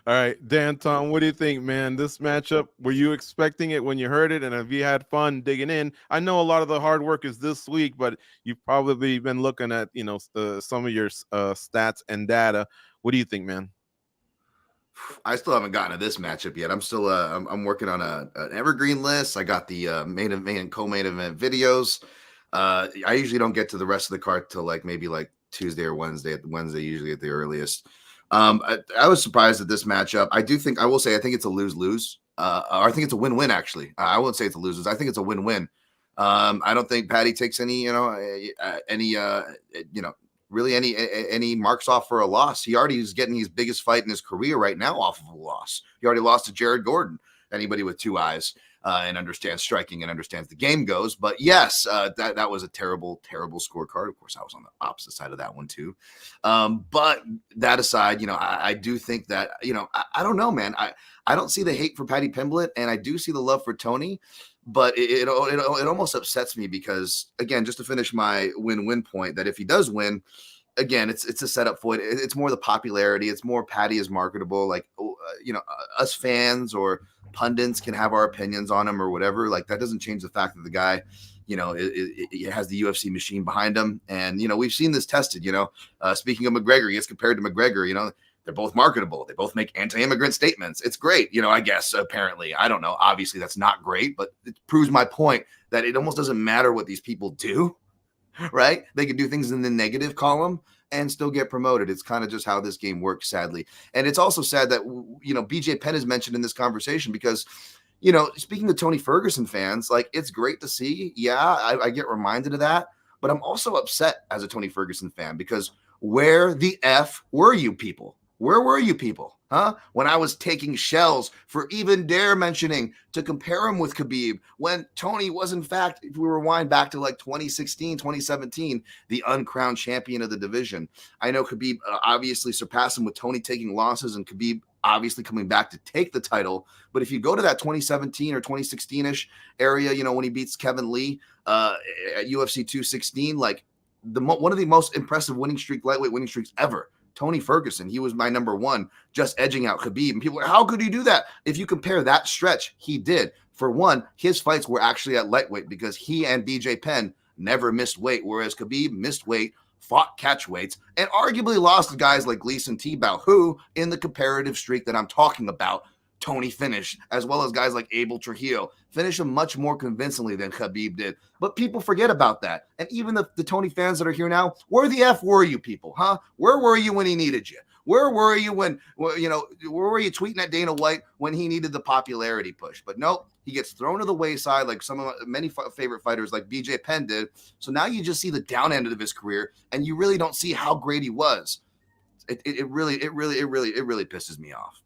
All right, Dan, Tom, what do you think, man? This matchup, were you expecting it when you heard it? And have you had fun digging in? I know a lot of the hard work is this week, but you've probably been looking at, some of your stats and data. What do you think, man? I still haven't gotten to this matchup yet. I'm still I'm working on an evergreen list. I got the main event and co-main event videos. I usually don't get to the rest of the card till maybe Tuesday or Wednesday. Wednesday usually at the earliest. I was surprised at this matchup. I think it's a lose-lose. Or I think it's a win-win, actually. I wouldn't say it's a lose-lose. I think it's a win-win. I don't think Paddy takes any marks off for a loss. He already is getting his biggest fight in his career right now off of a loss. He already lost to Jared Gordon. Anybody with two eyes and understands striking and understands the game goes. But yes, that was a terrible, terrible scorecard. Of course, I was on the opposite side of that one too. But that aside, I do think that, I don't know, man. I don't see the hate for Paddy Pimblett, and I do see the love for Tony. But it almost upsets me because, again, just to finish my win-win point, that if he does win, again, it's a setup for it. It's more the popularity. It's more Paddy is marketable. Us fans or pundits can have our opinions on him or whatever. That doesn't change the fact that the guy, it has the UFC machine behind him. And, we've seen this tested, speaking of McGregor, he gets compared to McGregor, they're both marketable. They both make anti-immigrant statements. It's great, I guess, apparently. I don't know. Obviously, that's not great, but it proves my point that it almost doesn't matter what these people do, right? They could do things in the negative column and still get promoted. It's kind of just how this game works, sadly. And it's also sad that, BJ Penn is mentioned in this conversation because, speaking to Tony Ferguson fans, it's great to see. Yeah, I get reminded of that. But I'm also upset as a Tony Ferguson fan because where the F were you people? Where were you people, huh? When I was taking shells for even dare mentioning to compare him with Khabib, when Tony was, in fact, if we rewind back to 2016, 2017, the uncrowned champion of the division. I know Khabib obviously surpassed him with Tony taking losses and Khabib obviously coming back to take the title. But if you go to that 2017 or 2016-ish area, when he beats Kevin Lee at UFC 216, one of the most impressive lightweight winning streaks ever. Tony Ferguson, he was my number one, just edging out Khabib. And people are, how could he do that? If you compare that stretch, he did. For one, his fights were actually at lightweight because he and BJ Penn never missed weight, whereas Khabib missed weight, fought catch weights, and arguably lost to guys like Gleason Tebow, who, in the comparative streak that I'm talking about, Tony finished, as well as guys like Abel Trujillo, finished him much more convincingly than Khabib did. But people forget about that. And even the Tony fans that are here now, where the F were you people, huh? Where were you when he needed you? Where were you where were you tweeting at Dana White when he needed the popularity push? But nope, he gets thrown to the wayside like some of many favorite fighters like BJ Penn did. So now you just see the down end of his career, and you really don't see how great he was. It really pisses me off.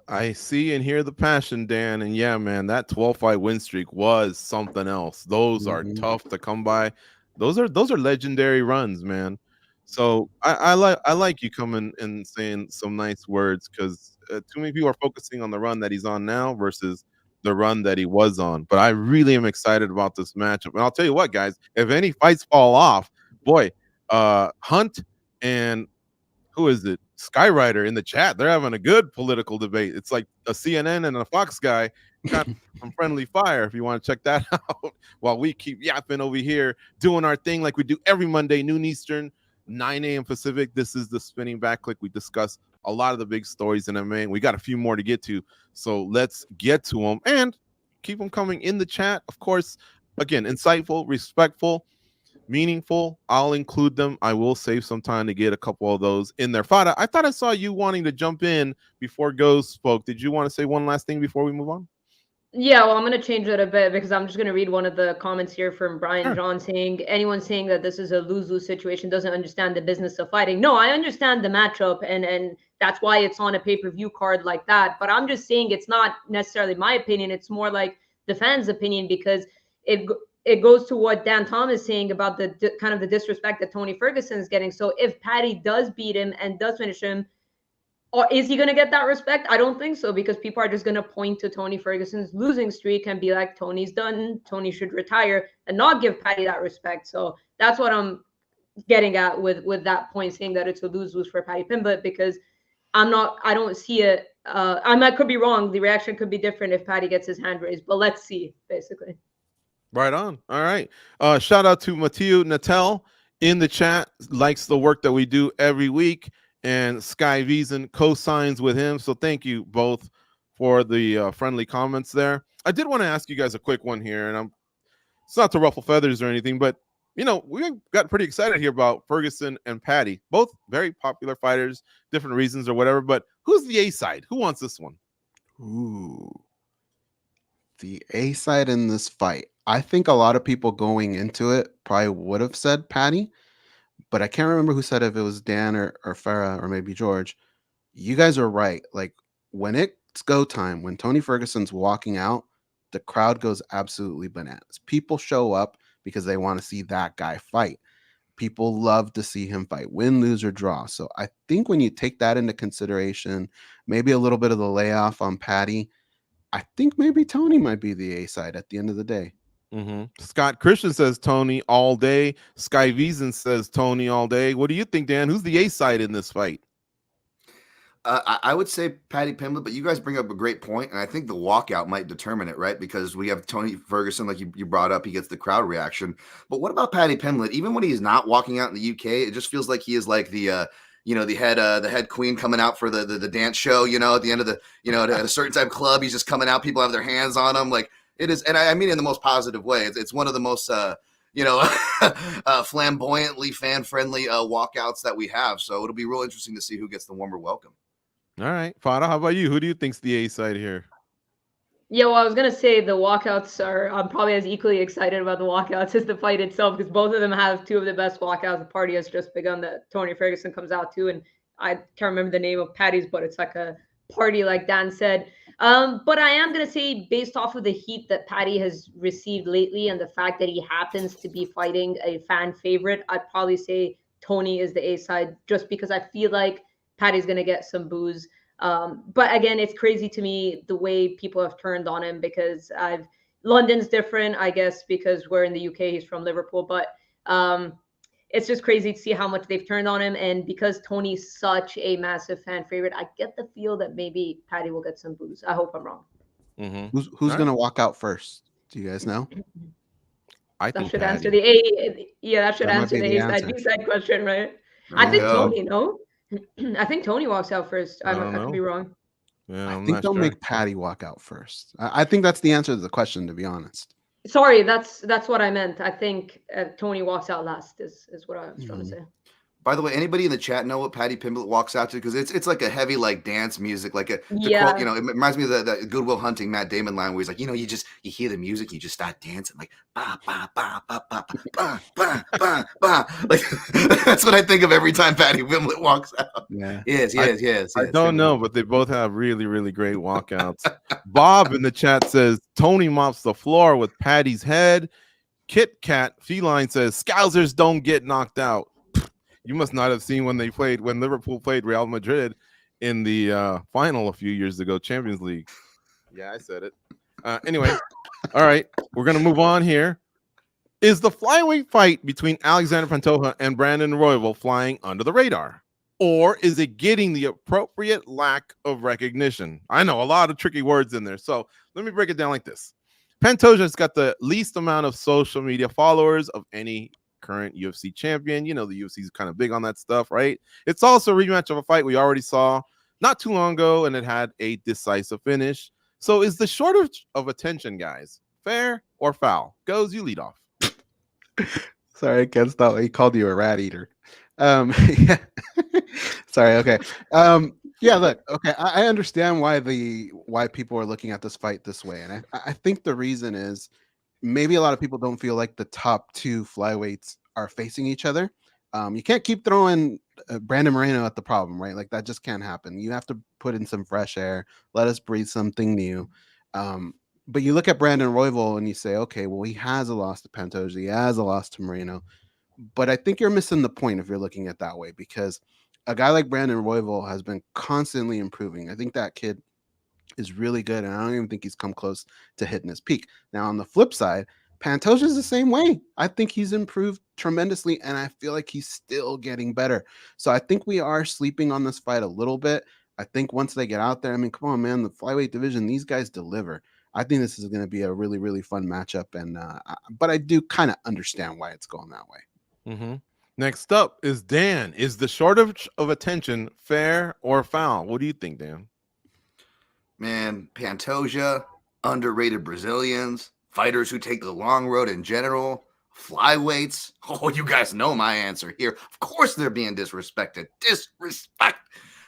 I see and hear the passion, Dan, and yeah, man, that 12-fight win streak was something else. Those are tough to come by. Those are legendary runs, man. So I like you coming and saying some nice words because too many people are focusing on the run that he's on now versus the run that he was on. But I really am excited about this matchup, and I'll tell you what, guys, if any fights fall off, boy, Hunt and who is it? Skyrider in the chat. They're having a good political debate. It's like a CNN and a Fox guy kind of from friendly fire. If you want to check that out, while we keep yapping over here, doing our thing like we do every Monday, noon Eastern, 9 a.m. Pacific. This is the Spinning Back Clique. We discuss a lot of the big stories in MMA. We got a few more to get to, so let's get to them and keep them coming in the chat. Of course, again, insightful, respectful, meaningful. I'll include them. I will save some time to get a couple of those in there. Fada, I thought I saw you wanting to jump in before Ghost spoke. Did you want to say one last thing before we move on? Yeah, well, I'm going to change it a bit because I'm just going to read one of the comments here from Brian Sure. John saying, anyone saying that this is a lose-lose situation doesn't understand the business of fighting. No, I understand the matchup, and that's why it's on a pay-per-view card like that. But I'm just saying it's not necessarily my opinion. It's more like the fans' opinion, because it goes to what Dan Thomas is saying about the kind of the disrespect that Tony Ferguson is getting. So if Paddy does beat him and does finish him, or is he going to get that respect? I don't think so, because people are just going to point to Tony Ferguson's losing streak and be like, Tony's done, Tony should retire, and not give Paddy that respect. So that's what I'm getting at with that point, saying that it's a lose-lose for Paddy Pimblett, because I don't see it. I could be wrong. The reaction could be different if Paddy gets his hand raised, but let's see, basically. Right on. All right. Shout out to Mathieu Natel in the chat. Likes the work that we do every week. And Sky Wiesen co-signs with him. So thank you both for the friendly comments there. I did want to ask you guys a quick one here. And it's not to ruffle feathers or anything, but, we got pretty excited here about Ferguson and Paddy. Both very popular fighters, different reasons or whatever. But who's the A side? Who wants this one? Ooh. The A side in this fight. I think a lot of people going into it probably would have said Paddy, but I can't remember who said it, if it was Dan or Farah or maybe George. You guys are right. Like, when it's go time, when Tony Ferguson's walking out, the crowd goes absolutely bananas. People show up because they want to see that guy fight. People love to see him fight, win, lose, or draw. So I think when you take that into consideration, maybe a little bit of the layoff on Paddy, I think maybe Tony might be the A side at the end of the day. Scott Christian says Tony all day. Sky Wiesen says Tony all day. What do you think, Dan? Who's the A side in this fight? I would say Paddy Pimblett, but you guys bring up a great point, and I think the walkout might determine it, right? Because we have Tony Ferguson, like you brought up, he gets the crowd reaction. But what about Paddy Pimblett? Even when he's not walking out in the UK, it just feels like he is like the head queen coming out for the dance show. At the end of at a certain type of club, he's just coming out. People have their hands on him, like it is, and I mean in the most positive way. It's one of the most flamboyantly fan-friendly walkouts that we have. So it'll be real interesting to see who gets the warmer welcome. All right, Fada, how about you? Who do you think's the A side here? Yeah, well, I was going to say the walkouts I'm probably as equally excited about the walkouts as the fight itself, because both of them have two of the best walkouts. The party has just begun that Tony Ferguson comes out to, and I can't remember the name of Paddy's, but it's like a party, like Dan said. But I am going to say, based off of the heat that Paddy has received lately and the fact that he happens to be fighting a fan favorite, I'd probably say Tony is the A side, just because I feel like Paddy's going to get some boos. But again, it's crazy to me the way people have turned on him, because London's different, I guess, because we're in the UK, he's from Liverpool, but it's just crazy to see how much they've turned on him. And because Tony's such a massive fan favorite, I get the feel that maybe Paddy will get some boos. I hope I'm wrong. Who's going to walk out first? Do you guys know? I think that should Paddy. answer the A. Yeah, that should That might answer be the the A side, answer. B side question, right? There I you think go. Tony, no? I think Tony walks out first. I could be wrong. Yeah, I I'm think not they'll sure. make Paddy walk out first. I think that's the answer to the question, to be honest. Sorry, that's what I meant. I think Tony walks out last is what I was trying to say. By the way, anybody in the chat know what Paddy Pimblett walks out to? Because it's like a heavy like dance music, like to quote, it reminds me of the Good Will Hunting Matt Damon line where he's like, you hear the music, you just start dancing like ba ba ba ba ba ba ba ba ba. Like that's what I think of every time Paddy Pimblett walks out. Yeah. Yes. I don't know, but they both have really, really great walkouts. Bob in the chat says Tony mops the floor with Paddy's head. Kit Kat Feline says Scousers don't get knocked out. You must not have seen when Liverpool played Real Madrid in the final a few years ago, Champions League. Yeah, I said it. Anyway, all right, we're going to move on here. Is the flyweight fight between Alexander Pantoja and Brandon Royval flying under the radar? Or is it getting the appropriate lack of recognition? I know, a lot of tricky words in there. So let me break it down like this. Pantoja's got the least amount of social media followers of any current UFC champion. The UFC is kind of big on that stuff, right? It's also a rematch of a fight we already saw not too long ago, and it had a decisive finish. So is the shortage of attention, guys, fair or foul? Goes, you lead off. Sorry, I can't stop. He called you a rat eater. Yeah. Sorry. Okay. Yeah. Look. Okay. I understand why people are looking at this fight this way, and I think the reason is maybe a lot of people don't feel like the top two flyweights are facing each other. You can't keep throwing Brandon Moreno at the problem, right? Like that just can't happen. You have to put in some fresh air. Let us breathe something new. But you look at Brandon Royval and you say, okay, well, he has a loss to Pantoja. He has a loss to Moreno. But I think you're missing the point if you're looking at that way, because a guy like Brandon Royval has been constantly improving. I think that kid is really good, and I don't even think he's come close to hitting his peak. Now, on the flip side, Pantoja is the same way. I think he's improved tremendously, and I feel like he's still getting better. So I think we are sleeping on this fight a little bit. I think once they get out there, I mean, come on, man, the flyweight division, these guys deliver. I think this is going to be a really, really fun matchup, and but I do kind of understand why it's going that way. Mm-hmm. Next up is Dan. Is the shortage of attention fair or foul? What do you think, Dan? Man, Pantoja, underrated Brazilians, fighters who take the long road in general, flyweights. Oh, you guys know my answer here. Of course they're being disrespected. Disrespect.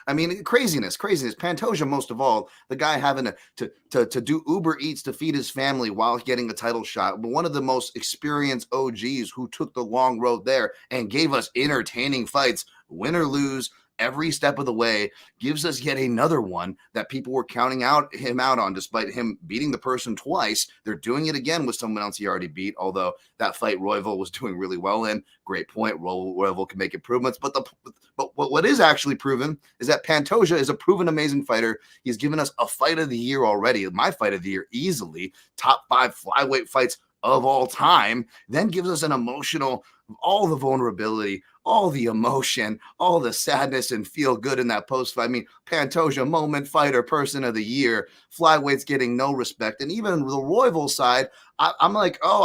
I mean, craziness. Pantoja, most of all, the guy having to do Uber Eats to feed his family while getting a title shot. One of the most experienced OGs who took the long road there and gave us entertaining fights, win or lose, every step of the way, gives us yet another one that people were counting him out on, despite him beating the person twice. They're doing it again with someone else he already beat, although that fight Royval was doing really well in. Great point. Royval can make improvements, but what is actually proven is that Pantoja is a proven amazing fighter. He's given us a fight of the year already, my fight of the year easily, top 5 flyweight fights of all time, then gives us an emotional, all the vulnerability, all the emotion, all the sadness and feel good in that post fight. I mean, Pantoja, moment fighter, person of the year, flyweights getting no respect. And even the Royval side, I'm like, oh,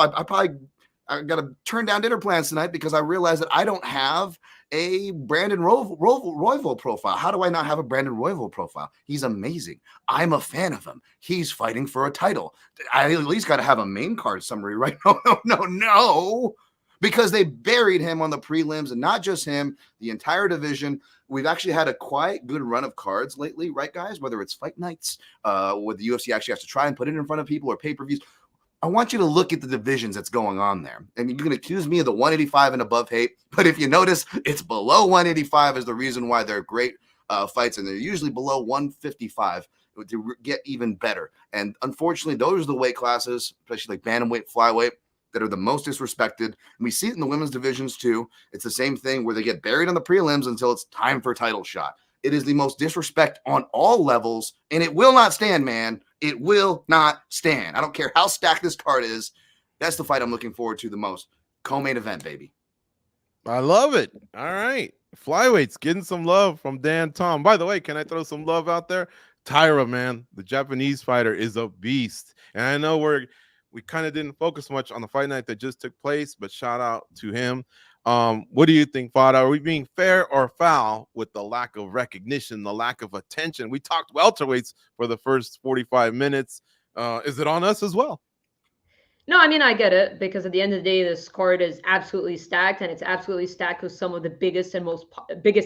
I got to turn down dinner plans tonight because I realized that I don't have a Brandon Royval profile. How do I not have a Brandon Royval profile? He's amazing. I'm a fan of him. He's fighting for a title. I at least got to have a main card summary, right? No. Because they buried him on the prelims, and not just him, the entire division. We've actually had a quite good run of cards lately, right, guys? Whether it's fight nights, where the UFC actually has to try and put it in front of people, or pay-per-views. I want you to look at the divisions that's going on there. And you can accuse me of the 185 and above hate, but if you notice, it's below 185 is the reason why they're great fights, and they're usually below 155 to get even better. And unfortunately, those are the weight classes, especially like bantamweight, flyweight, that are the most disrespected. And we see it in the women's divisions too. It's the same thing where they get buried on the prelims until it's time for a title shot. It is the most disrespect on all levels, and it will not stand, man. It will not stand. I don't care how stacked this card is. That's the fight I'm looking forward to the most. Co-main event, baby. I love it. All right. Flyweights getting some love from Dan Tom. By the way, can I throw some love out there? Taira, man, the Japanese fighter, is a beast. And I know we kind of didn't focus much on the fight night that just took place, but shout out to him. What do you think, Fada? Are we being fair or foul with the lack of recognition, the lack of attention? We talked welterweights for the first 45 minutes. Is it on us as well? No, I mean, I get it, because at the end of the day, this card is absolutely stacked, and it's absolutely stacked with some of the biggest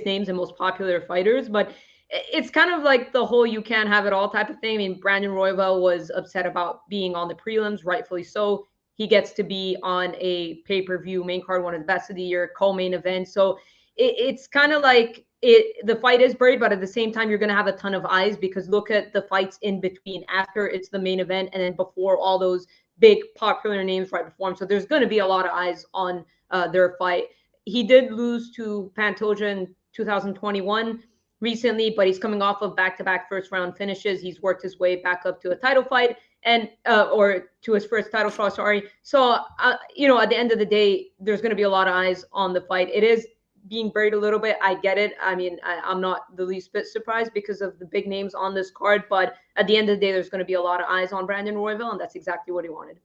names and most popular fighters. But it's kind of like the whole you can't have it all type of thing. I mean, Brandon Royval was upset about being on the prelims, rightfully so. He gets to be on a pay-per-view main card, one of the best of the year, co-main event. So it's kind of like the fight is buried, but at the same time, you're going to have a ton of eyes, because look at the fights in between, after it's the main event, and then before all those big popular names right before him. So there's going to be a lot of eyes on their fight. He did lose to Pantoja in 2021 recently, but he's coming off of back-to-back first-round finishes. He's worked his way back up to a title fight, and or to his first title shot, sorry. So, at the end of the day, there's going to be a lot of eyes on the fight. It is being buried a little bit. I get it. I mean, I'm not the least bit surprised because of the big names on this card, but at the end of the day, there's going to be a lot of eyes on Brandon Royval, and that's exactly what he wanted.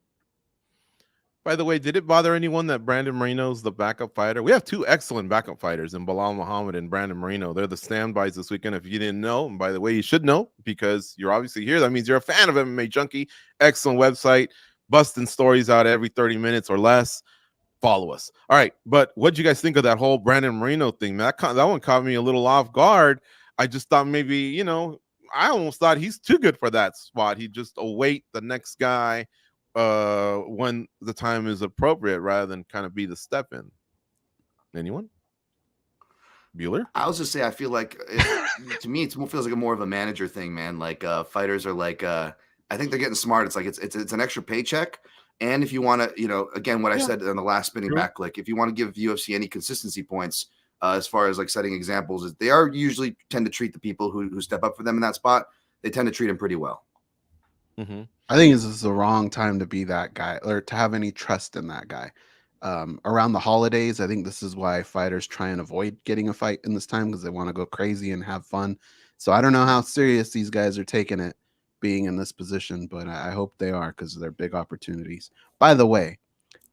By the way, did it bother anyone that Brandon Moreno's the backup fighter? We have two excellent backup fighters in Bilal Muhammad and Brandon Moreno. They're the standbys this weekend. If you didn't know, and by the way, you should know, because you're obviously here. That means you're a fan of MMA Junkie. Excellent website. busting stories out every 30 minutes or less, follow us. All right, but what'd you guys think of that whole Brandon Moreno thing? That one caught me a little off guard. I just thought maybe, I almost thought he's too good for that spot. He just await the next guy when the time is appropriate rather than kind of be the step in. Anyone? Bueller? I was just say I feel like to me it feels like more of a manager thing, man. Like fighters are like I think they're getting smart. It's like it's an extra paycheck. And if you want to, again, what I said in the last spinning back click, if you want to give UFC any consistency points as far as like setting examples, is they are usually tend to treat the people who step up for them in that spot. They tend to treat them pretty well. Mm-hmm. I think this is the wrong time to be that guy or to have any trust in that guy. Around the holidays, I think this is why fighters try and avoid getting a fight in this time because they want to go crazy and have fun. So I don't know how serious these guys are taking it being in this position, but I hope they are because they're big opportunities. By the way,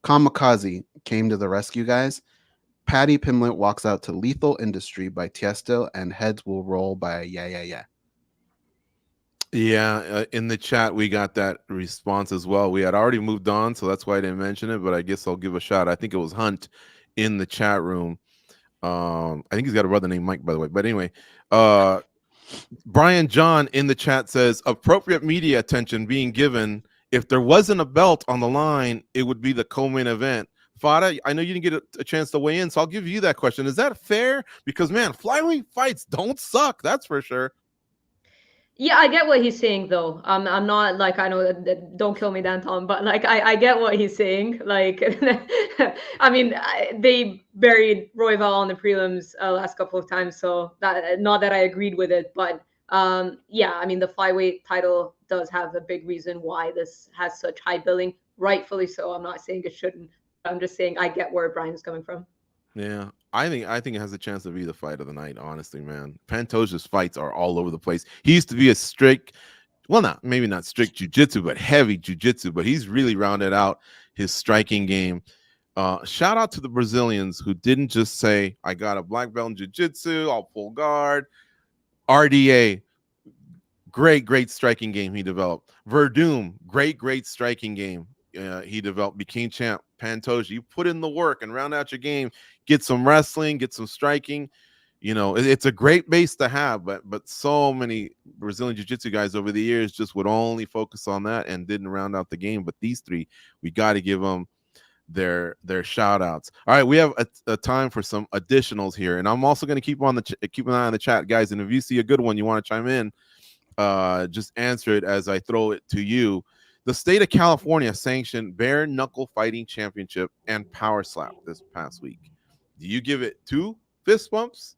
Kamikaze came to the rescue, guys. Paddy Pimblett walks out to Lethal Industry by Tiesto, and Heads Will Roll by Yeah. Yeah, in the chat we got that response as well. We had already moved on, so that's why I didn't mention it, but I guess I'll give a shout. I think it was Hunt in the chat room. I think he's got a brother named Mike, by the way. But anyway, Brian John in the chat says appropriate media attention being given. If there wasn't a belt on the line, it would be the co-main event. Fada, I know you didn't get a chance to weigh in, so I'll give you that question. Is that fair? Because man, flyweight fights don't suck, that's for sure. Yeah, I get what he's saying though. I'm not like, I know don't kill me, Dan Tom, but like I get what he's saying. Like, I mean, they buried Royval on the prelims last couple of times, so that not that I agreed with it, but yeah, I mean the flyweight title does have a big reason why this has such high billing, rightfully so. I'm not saying it shouldn't. I'm just saying I get where Brian's coming from. Yeah, I think it has a chance to be the fight of the night. Honestly, man, Pantoja's fights are all over the place. He used to be a strict, well, maybe not strict jiu-jitsu, but heavy jiu-jitsu. But he's really rounded out his striking game. Shout out to the Brazilians who didn't just say, "I got a black belt in jiu-jitsu, I'll pull guard." RDA, great striking game he developed. Verdum, great striking game he developed. Became champ. Pantoja, you put in the work and round out your game. Get some wrestling, get some striking. It's a great base to have, but so many Brazilian jiu-jitsu guys over the years just would only focus on that and didn't round out the game. But these three, we got to give them their shout outs. All right, we have a time for some additionals here, and I'm also going to keep an eye on the chat, guys. And if you see a good one you want to chime in, just answer it as I throw it to you. The state of California sanctioned bare knuckle fighting championship and power slap this past week. Do you give it 2 fist bumps,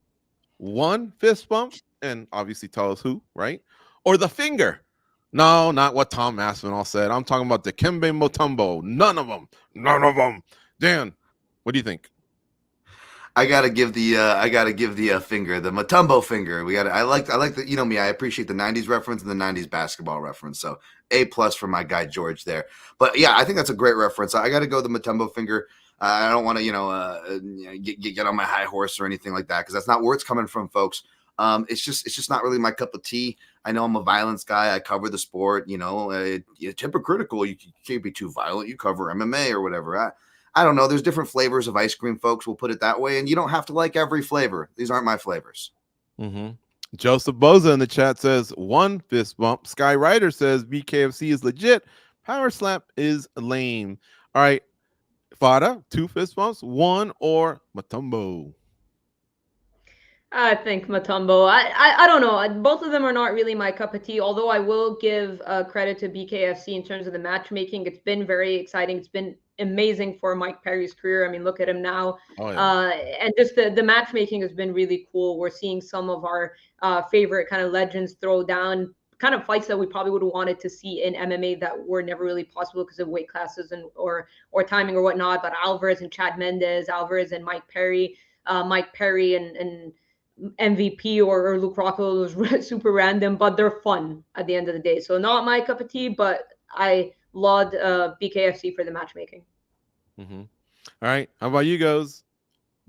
1 fist bump, and obviously tell us who, right? Or the finger? No, not what Tom Aspinall said. I'm talking about the Dikembe Mutombo. None of them. Dan, what do you think? I gotta give the finger, the Mutombo finger. I like the, me, I appreciate the 90s reference and the 90s basketball reference. So A+ for my guy George there. But yeah, I think that's a great reference. I gotta go the Mutombo finger. I don't want to, get on my high horse or anything like that, because that's not where it's coming from, folks. It's just not really my cup of tea. I know I'm a violence guy. I cover the sport. It's hypocritical. You can't be too violent. You cover MMA or whatever. I don't know. There's different flavors of ice cream, folks. We'll put it that way. And you don't have to like every flavor. These aren't my flavors. Mm-hmm. Joseph Boza in the chat says 1 fist bump. Sky Rider says BKFC is legit. Power slap is lame. All right. Fada, 2 fist bumps, 1 or Mutombo? I think Mutombo. I don't know. Both of them are not really my cup of tea, although I will give credit to BKFC in terms of the matchmaking. It's been very exciting. It's been amazing for Mike Perry's career. I mean, look at him now. Oh, yeah. And just the matchmaking has been really cool. We're seeing some of our favorite kind of legends throw down kind of fights that we probably would have wanted to see in MMA that were never really possible because of weight classes and or timing or whatnot. But Alvarez and Chad Mendes, Alvarez and Mike Perry and MVP or Luke Rockhold was super random, but they're fun at the end of the day. So not my cup of tea, but I laud BKFC for the matchmaking. Mm-hmm. All right. How about you guys?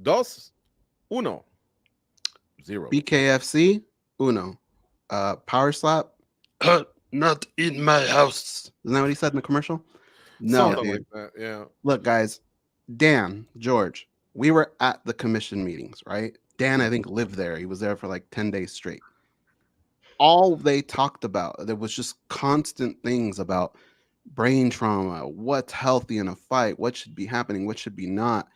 2, 1, 0. BKFC, uno. Power slap, not in my house. Isn't that what he said in the commercial? No, Something dude. like that. Yeah. Look, guys, Dan, George, we were at the commission meetings, right? Dan, I think, lived there. He was there for like 10 days straight. All they talked about, there was just constant things about brain trauma, what's healthy in a fight, what should be happening, what should be not.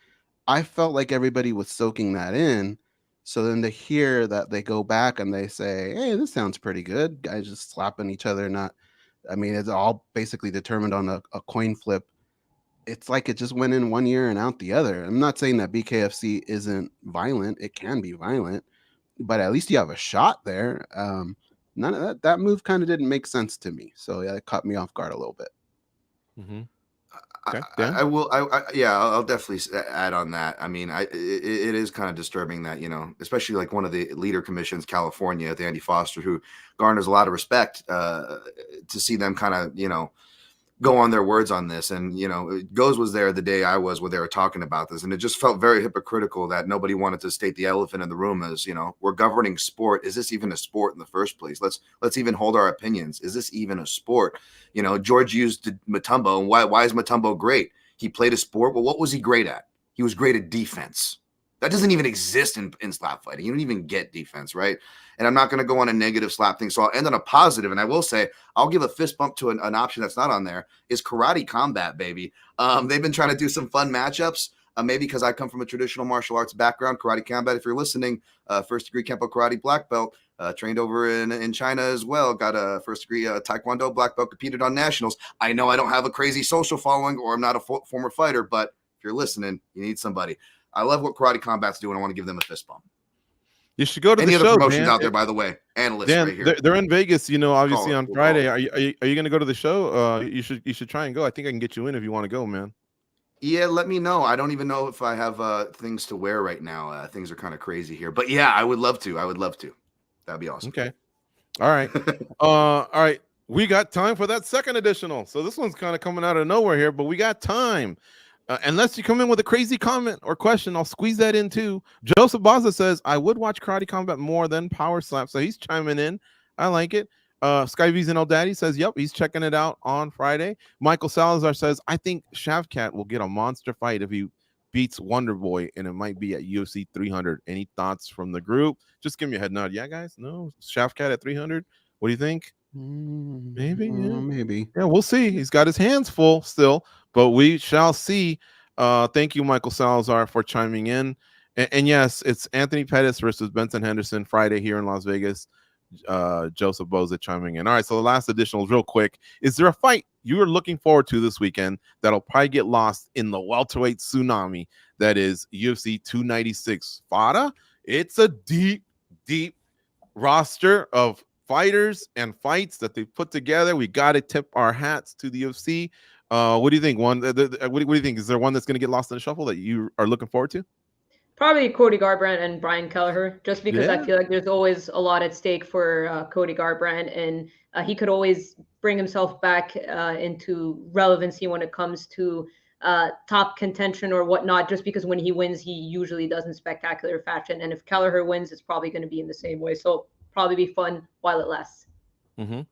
I felt like everybody was soaking that in. So then to hear that they go back and they say, hey, this sounds pretty good. Guys just slapping each other, it's all basically determined on a coin flip. It's like it just went in one ear and out the other. I'm not saying that BKFC isn't violent. It can be violent, but at least you have a shot there. None of that move kind of didn't make sense to me. So yeah, it caught me off guard a little bit. Mm-hmm. Okay, Dan? I will. I'll definitely add on that. I mean, it is kind of disturbing that, especially like one of the leader commissions, California, with Andy Foster, who garners a lot of respect, to see them kind of, go on their words on this. And, Goes was there the day I was where they were talking about this. And it just felt very hypocritical that nobody wanted to state the elephant in the room as, we're governing sport. Is this even a sport in the first place? Let's even hold our opinions. Is this even a sport? George used Mutombo. And why is Mutombo great? He played a sport. Well, what was he great at? He was great at defense. That doesn't even exist in slap fighting. You don't even get defense, right? And I'm not going to go on a negative slap thing. So I'll end on a positive. And I will say, I'll give a fist bump to an option that's not on there, is karate combat, baby. They've been trying to do some fun matchups. Maybe because I come from a traditional martial arts background, karate combat. If you're listening, first degree Kempo karate black belt, trained over in China as well. Got a first degree Taekwondo black belt, competed on nationals. I know I don't have a crazy social following, or I'm not a former fighter, but if you're listening, you need somebody. I love what karate combat's doing. I want to give them a fist bump. You should go to Any the other show, promotions Dan. out there, by the way. Analysts Dan, right here. they're in Vegas, obviously on We'll Friday. call it. Are you going to go to the show? You should try and go. I think I can get you in if you want to go, man. Yeah, let me know. I don't even know if I have things to wear right now. Things are kind of crazy here, but yeah, I would love to. That'd be awesome. Okay. All right. All right. We got time for that second additional. So this one's kind of coming out of nowhere here, but we got time. Unless you come in with a crazy comment or question, I'll squeeze that in too. Joseph Baza says, I would watch karate combat more than power slap. So he's chiming in. I like it. Sky V's and El Daddy says, yep, he's checking it out on Friday. Michael Salazar says, I think Shavkat will get a monster fight if he beats Wonder Boy, and it might be at UFC 300. Any thoughts from the group? Just give me a head nod. Yeah, guys? No? Shavkat at 300? What do you think? Maybe. Yeah. Maybe. Yeah, we'll see. He's got his hands full still, but we shall see. Thank you, Michael Salazar, for chiming in. And yes, it's Anthony Pettis versus Benson Henderson Friday here in Las Vegas. Joseph Boza chiming in. All right, so the last additional, real quick. Is there a fight you are looking forward to this weekend that'll probably get lost in the welterweight tsunami that is UFC 296? Fada? It's a deep roster of fighters and fights that they put together. We got to tip our hats to the UFC. What do you think? What do you think? Is there one that's going to get lost in the shuffle that you are looking forward to? Probably Cody Garbrandt and Brian Kelleher, just because I feel like there's always a lot at stake for Cody Garbrandt, and he could always bring himself back into relevancy when it comes to top contention or whatnot, just because when he wins, he usually does in spectacular fashion. And if Kelleher wins, it's probably going to be in the same way. So probably be fun while it lasts. Mm-hmm.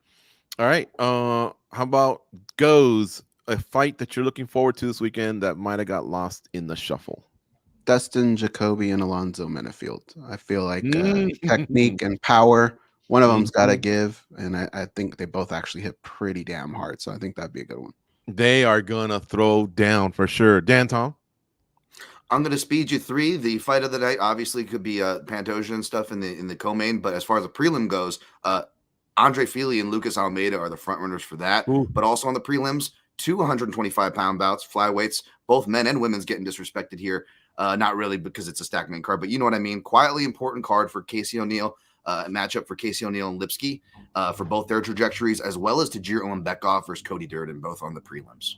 All right. How about Goes, a fight that you're looking forward to this weekend that might have got lost in the shuffle? Dustin Jacoby and Alonzo Menifield. I feel like technique and power, one of them's got to give, and I think they both actually hit pretty damn hard. So I think that'd be a good one. They are gonna throw down for sure. Dan Tom? I'm going to speed you three. The fight of the night obviously could be Pantoja and stuff in the co-main, but as far as the prelim goes, Andre Fili and Lucas Almeida are the front runners for that. Ooh. But also on the prelims, 225-pound bouts, flyweights, both men and women's getting disrespected here. Not really because it's a stacked main card, but you know what I mean. Quietly important card for Casey O'Neill, matchup for Casey O'Neill and Lipsky for both their trajectories, as well as Tajir Ulanbekov versus Cody Durden, both on the prelims.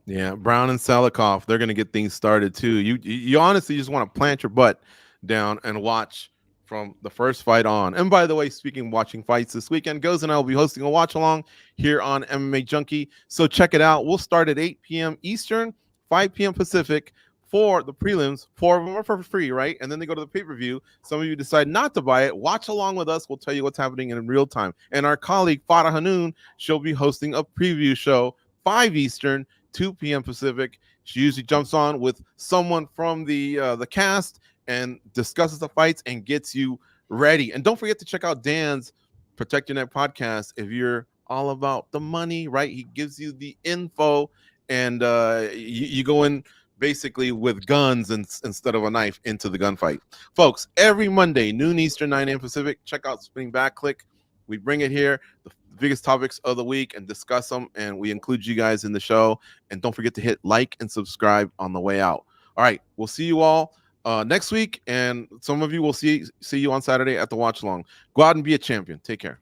Yeah, Brown and Salikov, they're going to get things started too. You honestly just want to plant your butt down and watch from the first fight on. And by the way, speaking of watching fights this weekend, Goes and I will be hosting a watch along here on MMA Junkie. So check it out. We'll start at 8 p.m. Eastern, 5 p.m. Pacific for the prelims. 4 of them are for free, right? And then they go to the pay-per-view. Some of you decide not to buy it. Watch along with us. We'll tell you what's happening in real time. And our colleague, Farah Hanoun, she'll be hosting a preview show 5 Eastern, 2 p.m. Pacific. She usually jumps on with someone from the cast and discusses the fights and gets you ready. And don't forget to check out Dan's Protect Your Neck podcast if you're all about the money, right? He gives you the info, and you go in basically with guns instead of a knife into the gunfight. Folks, every Monday, noon Eastern, 9 a.m. Pacific, check out Spinning Back Clique. We bring it here, the biggest topics of the week, and discuss them, and we include you guys in the show. And don't forget to hit like and subscribe on the way out. All right, we'll see you all next week, and some of you will see you on Saturday at the watch along. Go out and be a champion. Take care.